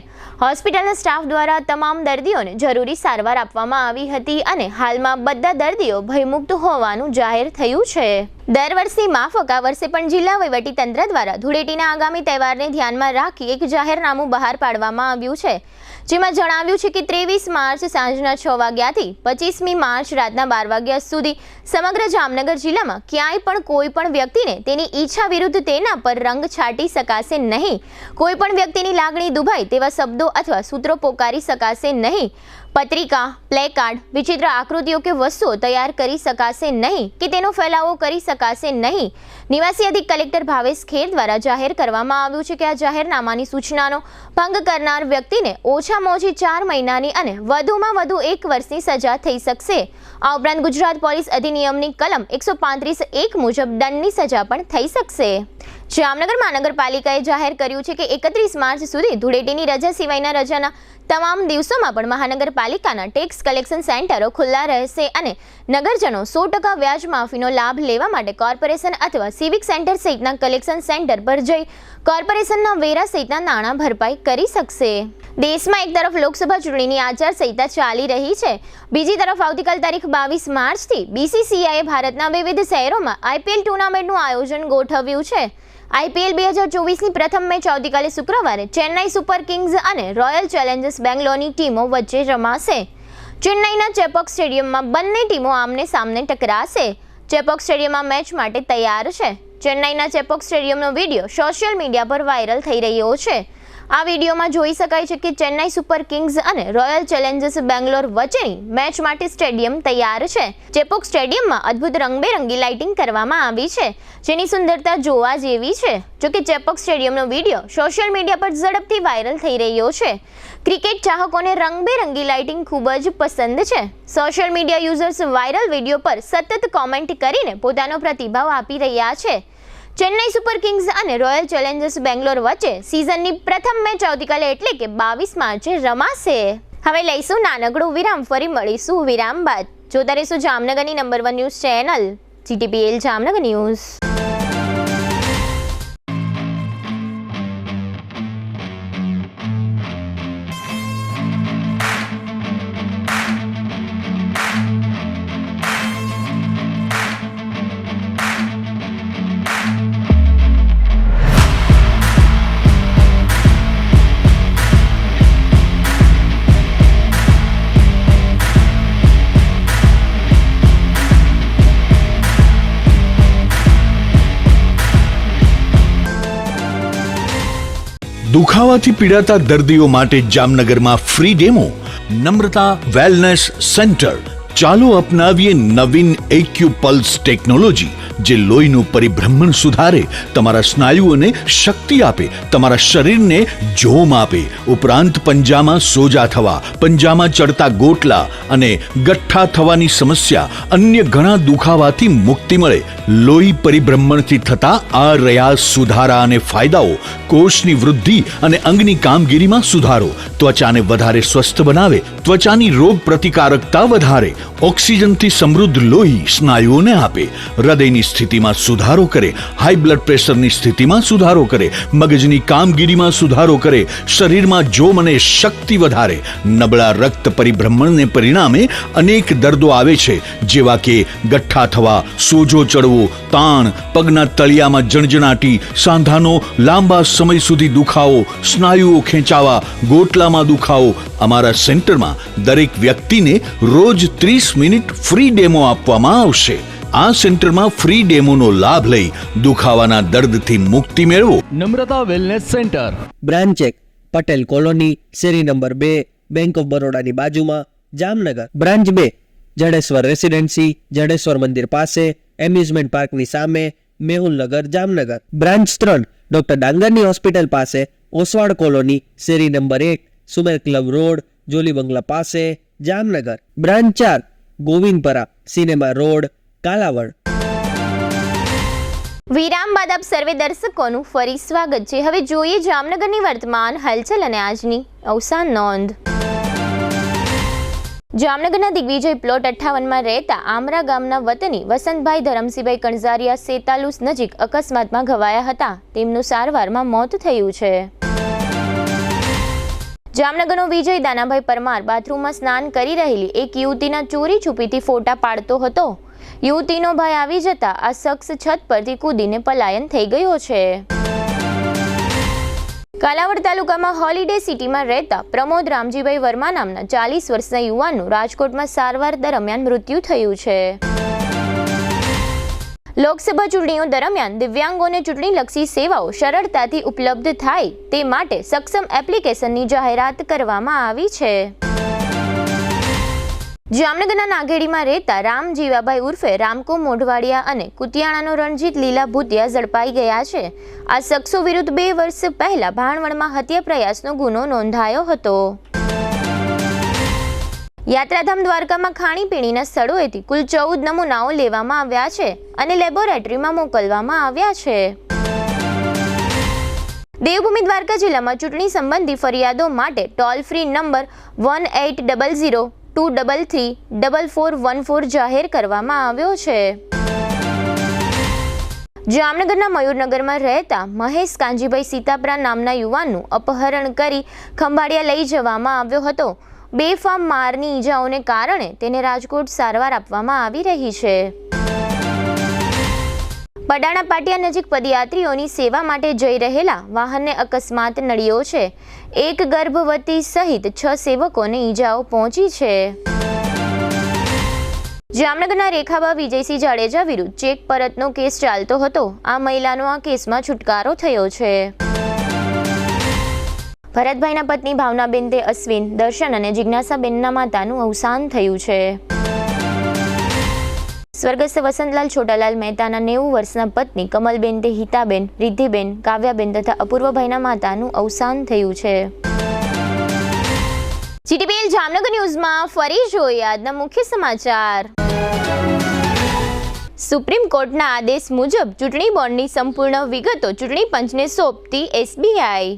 હોસ્પિટલના સ્ટાફ દ્વારા તમામ દર્દીઓને જરૂરી સારવાર આપવામાં આવી હતી અને હાલમાં બધા દર્દીઓ ભયમુક્ત હોવાનું જાહેર થયું છે. દર વર્ષની માફક આ વર્ષે પણ જિલ્લા વહીવટીતંત્ર દ્વારા ધૂળેટીના આગામી તહેવારને ધ્યાનમાં રાખી એક જાહેરનામું બહાર પાડવામાં આવ્યું છે, જેમાં જણાવ્યું છે કે 23 માર્ચ સાંજના 6 વાગ્યાથી 25મી માર્ચ રાતના 12 વાગ્યા સુધી સમગ્ર જામનગર જિલ્લામાં ક્યાંય પણ કોઈ પણ વ્યક્તિને તેની ઈચ્છા વિરુદ્ધ તેના પર રંગ છાંટી શકાશે નહીં. કોઈ પણ વ્યક્તિની લાગણી દુભાય તેવા શબ્દો અથવા સૂત્રો પોકારી શકાશે નહીં. પત્રિકા, પ્લેકાર્ડ, વિચિત્ર આકૃતિઓ કે વસ્તુઓ તૈયાર કરી શકાશે નહીં કે તેનો ફેલાવો કરી શકાશે નહીં. નિવાસી અધિક કલેક્ટર ભાવેશ ખેર દ્વારા જાહેર કરવામાં આવ્યું છે કે આ જાહેરનામાની સૂચનાનો ભંગ કરનાર વ્યક્તિને ઓછામાં ઓછી 4 મહિનાની અને વધુમાં વધુ 1 વર્ષની સજા થઈ શકશે. આ ઉપરાંત ગુજરાત પોલીસ અધિનિયમની કલમ 135(1) મુજબ દંડની સજા પણ થઈ શકશે. જામનગર મહાનગરપાલિકાએ જાહેર કર્યું છે કે 31 માર્ચ સુધી ધૂળેટીની રજા સિવાયના રજાના તમામ દિવસોમાં પણ મહાનગરપાલિકાના ટેક્સ કલેક્શન સેન્ટરો ખુલ્લા રહેશે અને નગરજનો 100% વ્યાજ માફીનો લાભ લેવા માટે કોર્પોરેશન અથવા સિવિક સેન્ટર સહિતના કલેક્શન સેન્ટર પર જઈ કોર્પોરેશનના વેરા સહિતના નાણાં ભરપાઈ કરી શકશે. દેશમાં એક તરફ લોકસભા ચૂંટણીની આચારસંહિતા ચાલી રહી છે, બીજી તરફ આવતીકાલ તારીખ 22 માર્ચથી BCCIએ ભારતના વિવિધ શહેરોમાં IPL ટુર્નામેન્ટનું આયોજન ગોઠવ્યું છે. IPL 2024ની પ્રથમ મેચ આવતીકાલે શુક્રવારે ચેન્નાઈ સુપર કિંગ્સ અને રોયલ ચેલેન્જર્સ બેંગ્લોરની ટીમો વચ્ચે રમાશે. ચેન્નાઈના ચેપોક સ્ટેડિયમમાં બંને ટીમો આમને સામને ટકરાશે. ચેપોક સ્ટેડિયમમાં મેચ માટે તૈયાર છે. ચેન્નાઈના ચેપોક સ્ટેડિયમનો વિડીયો સોશિયલ મીડિયા પર વાયરલ થઈ રહ્યો છે. આ વિડીયોમાં જોઈ શકાય છે કે ચેન્નાઈ સુપર કિંગ્સ અને રોયલ ચેલેન્જર્સ બેંગ્લોર વચ્ચેની મેચ માટે સ્ટેડિયમ તૈયાર છે. ચેપોક સ્ટેડિયમમાં અદ્ભુત રંગબેરંગી લાઇટિંગ કરવામાં આવી છે, જેની સુંદરતા જોવા જેવી છે. જોકે ચેપોક સ્ટેડિયમનો વિડીયો સોશિયલ મીડિયા પર ઝડપથી વાયરલ થઈ રહ્યો છે. ક્રિકેટ ચાહકોને રંગબેરંગી લાઇટિંગ ખૂબ જ પસંદ છે. Social media users viral video પર સતત કોમેન્ટ કરીને પોતાનો પ્રતિભાવ આપી રહ્યા છે. ચેન્નાઈ સુપર કિંગ્સ અને રોયલ ચેલેન્જર્સ બેંગ્લોર વચ્ચે સિઝનની પ્રથમ મેચ આવતીકાલે એટલે કે 22 માર્ચે રમાશે. હવે લઈશું નાનકડું વિરામ, ફરી મળીશું વિરામ બાદ. જોતા રહીશું જામનગરની number 1 news channel GTPL Jamnagar news. દુખાવાથી પીડાતા દર્દીઓ માટે જામનગરમાં free demo. Namrata wellness centre. ચાલો અપનાવીએ નવીન એક્યુ પલ્સ ટેકનોલોજી, જે લોહીનું પરિભ્રમણ સુધારે, તમારા સ્નાયુઓને શક્તિ આપે, તમારા શરીરને જોમ આપે. ઉપરાંત પંજામાં સોજા થવા, પંજામાં ચડતા ગોટલા અને ગઠ્ઠા થવાની સમસ્યા, અન્ય ઘણા દુખાવાથી મુક્તિ મળે. લોહી પરિભ્રમણથી થતા આ રહ્યા સુધારા અને ફાયદાઓ. કોષની વૃદ્ધિ અને અંગની કામગીરીમાં સુધારો, ત્વચાને વધારે સ્વસ્થ બનાવે, ત્વચાની રોગ પ્રતિકારકતા વધારે, ઓક્સિજનથી સમૃદ્ધ લોહી સ્નાયુઓને આપે, હૃદયની સ્થિતિમાં સુધારો કરે, હાઈ બ્લડ પ્રેશરની સ્થિતિમાં સુધારો કરે, મગજની કામગીરીમાં સુધારો કરે, શરીરમાં જોમ અને શક્તિ વધારે. નબળા રક્ત પરિભ્રમણને પરિણામે અનેક દર્દો આવે છે, જેવા કે ગઠ્ઠા થવા, સોજો ચડવો, તાણ, પગના તળિયામાં જણજણાટી, સાંધાનો લાંબા સમય સુધી દુખાવો, સ્નાયુઓ ખેંચાવા, ગોટલામાં દુખાવો. અમારા સેન્ટરમાં દરેક વ્યક્તિને રોજ 30 મિનિટ ફ્રી ડેમો આપવામાં આવશે. આ સેન્ટરમાં ફ્રી ડેમોનો લાભ લઈ દુખાવાના દર્દથી મુક્તિ મેળવો. Namrata wellness centre. Branch 1 Patel colony, શેરી નંબર 2, બેંક ઓફ બરોડાની બાજુમાં, જામનગર. બ્રાન્ચ 2 જડેશ્વર રેસિડેન્સી, જડેશ્વર મંદિર પાસે, એમ્યુઝમેન્ટ પાર્કની સામે, મેહુલનગર, જામનગર. બ્રાન્ચ 3 ડોક્ટર ડાંગરની હોસ્પિટલ પાસે, ઓસવાડ કોલોની, શેરી number 1, Sumer club road, Jolly Bangla પાસે, Jamnagar. Branch 4 Govindpara, cinema road, Kalavad. વિરામ બાદ આપ સર્વે દર્શકોનું ફરી સ્વાગત છે. હવે જોઈએ જામનગરની વર્તમાન હલચલ અને આજની અવસાન નોંધ. જામનગરના દિગ્વિજય પ્લોટ 58માં રહેતા આમરા ગામના વતની વસંતભાઈ ધરમસિંહભાઈ કણઝારિયા સેતાલુસ નજીક અકસ્માતમાં ઘવાયા હતા. તેમનું સારવારમાં મોત થયું છે. જામનગરનો વિજય દાનાભાઈ પરમાર બાથરૂમમાં સ્નાન કરી રહેલી એક યુવતીના ચોરી છુપીથી ફોટા પાડતો હતો. યુવતીનો ભાઈ આવી જતા આ શખ્સ છત પરથી કૂદીને પલાયન થઈ ગયો છે. કાલાવડ તાલુકામાં હોલિડે સિટીમાં રહેતા પ્રમોદ રામજીભાઈ વર્મા નામના 40 વર્ષના યુવાનનું રાજકોટમાં સારવાર દરમિયાન મૃત્યુ થયું છે. લોકસભા ચૂંટણીઓ દરમિયાન દિવ્યાંગોને ચૂંટણીલક્ષી સેવાઓ સરળતાથી ઉપલબ્ધ થાય તે માટે સક્ષમ એપ્લિકેશનની જાહેરાત કરવામાં આવી છે. જામનગરના નાગેડીમાં રહેતા રામ જીવાભાઈ ઉર્ફે રામકો મોઢવાડિયા અને કુતિયાણાનો રણજીત લીલા ભૂતિયા ઝડપાઈ ગયા છે. આ શખ્સો વિરુદ્ધ 2 વર્ષ પહેલા ભાણવડમાં હત્યા પ્રયાસનો ગુનો નોંધાયો હતો. યાત્રાધામ દ્વારકામાં ખાણીપીણીના સ્થળોએથી કુલ 14 નમૂનાઓ લેવામાં આવ્યા છે અને લેબોરેટરીમાં મોકલવામાં આવ્યા છે. દેવભૂમિ દ્વારકા જિલ્લામાં ચૂંટણી સંબંધી ફરિયાદો માટે ટોલ ફ્રી નંબર 1800-233-4414 જાહેર કરવામાં આવ્યો છે. જામનગરના મયુરનગરમાં રહેતા મહેશ કાંજીભાઈ સીતાપરા નામના યુવાનનું અપહરણ કરી ખંભાળિયા લઈ જવામાં આવ્યો હતો. બેફામ મારની ઈજાઓને કારણે તેને રાજકોટ સારવાર આપવામાં આવી રહી છે. પડાણા પાટિયા નજીક પદયાત્રીઓની સેવા માટે જઈ રહેલા વાહનને અકસ્માત નડ્યો છે. એક ગર્ભવતી સહિત 6 સેવકોને ઈજાઓ પહોંચી છે. જામનગરના રેખાબા વિજયસિંહ જાડેજા વિરુદ્ધ ચેક પરતનો કેસ ચાલતો હતો. આ મહિલાનો આ કેસમાં છુટકારો થયો છે. ભરતભાઈના પત્ની ભાવનાબેન તે અશ્વિન, દર્શન અને જિજ્ઞાસાબેનના માતાનું અવસાન થયું છે. સ્વર્ગસ્થ વસંતલાલ છોટાલાલ મહેતાના 90 વર્ષના પત્ની કમલબેન તે હિતાબેન, રિદ્ધિબેન, કાવ્યાબેન તથા અપૂર્વભાઈના માતાનું અવસાન થયું છે. જીટીપીએલ જામનગર ન્યૂઝમાં ફરી જોઈએ આજના મુખ્ય સમાચાર. સુપ્રીમ કોર્ટના આદેશ મુજબ ચૂંટણી બોન્ડની સંપૂર્ણ વિગતો ચૂંટણી પંચને સોંપતી એસબીઆઈ.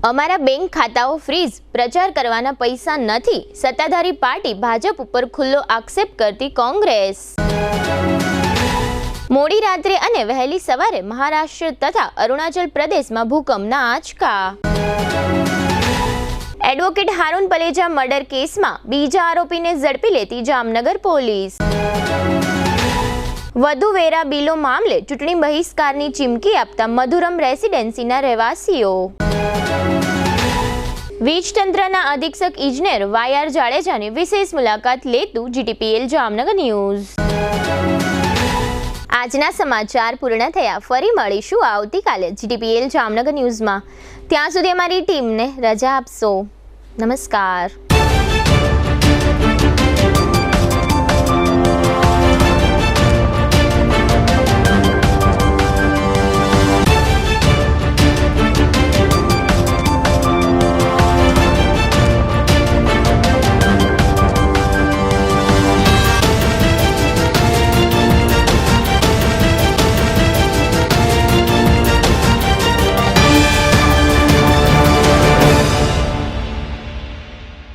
અમારા બેંક ખાતાઓ ફ્રીઝ, પ્રચાર કરવાના પૈસા નથી, સત્તાધારી પાર્ટી ભાજપ ઉપર ખુલ્લો આક્ષેપ કરતી કોંગ્રેસ. મોડી રાત્રે અને વહેલી સવારે મહારાષ્ટ્ર તથા અરુણાચલ પ્રદેશમાં ભૂકંપના આંચકા. એડવોકેટ હારૂન પલેજા મર્ડર કેસમાં બીજા આરોપીને ઝડપી લેતી જામનગર પોલીસ. વધુ વેરા બિલો મામલે ચૂંટણી બહિષ્કારની ચીમકી આપતા મધુરમ રેસિડેન્સીના રહેવાસીઓ. વીજ તંત્રના અધિક્ષક ઇજનેર વાયઆર જાડેજાની વિશેષ મુલાકાત લેતું જીટીપીએલ જામનગર ન્યૂઝ. આજના સમાચાર પૂર્ણ થયા. ફરી મળીશું આવતીકાલે જીટીપીએલ જામનગર ન્યૂઝમાં. ત્યાં સુધી અમારી ટીમને રજા આપશો. નમસ્કાર.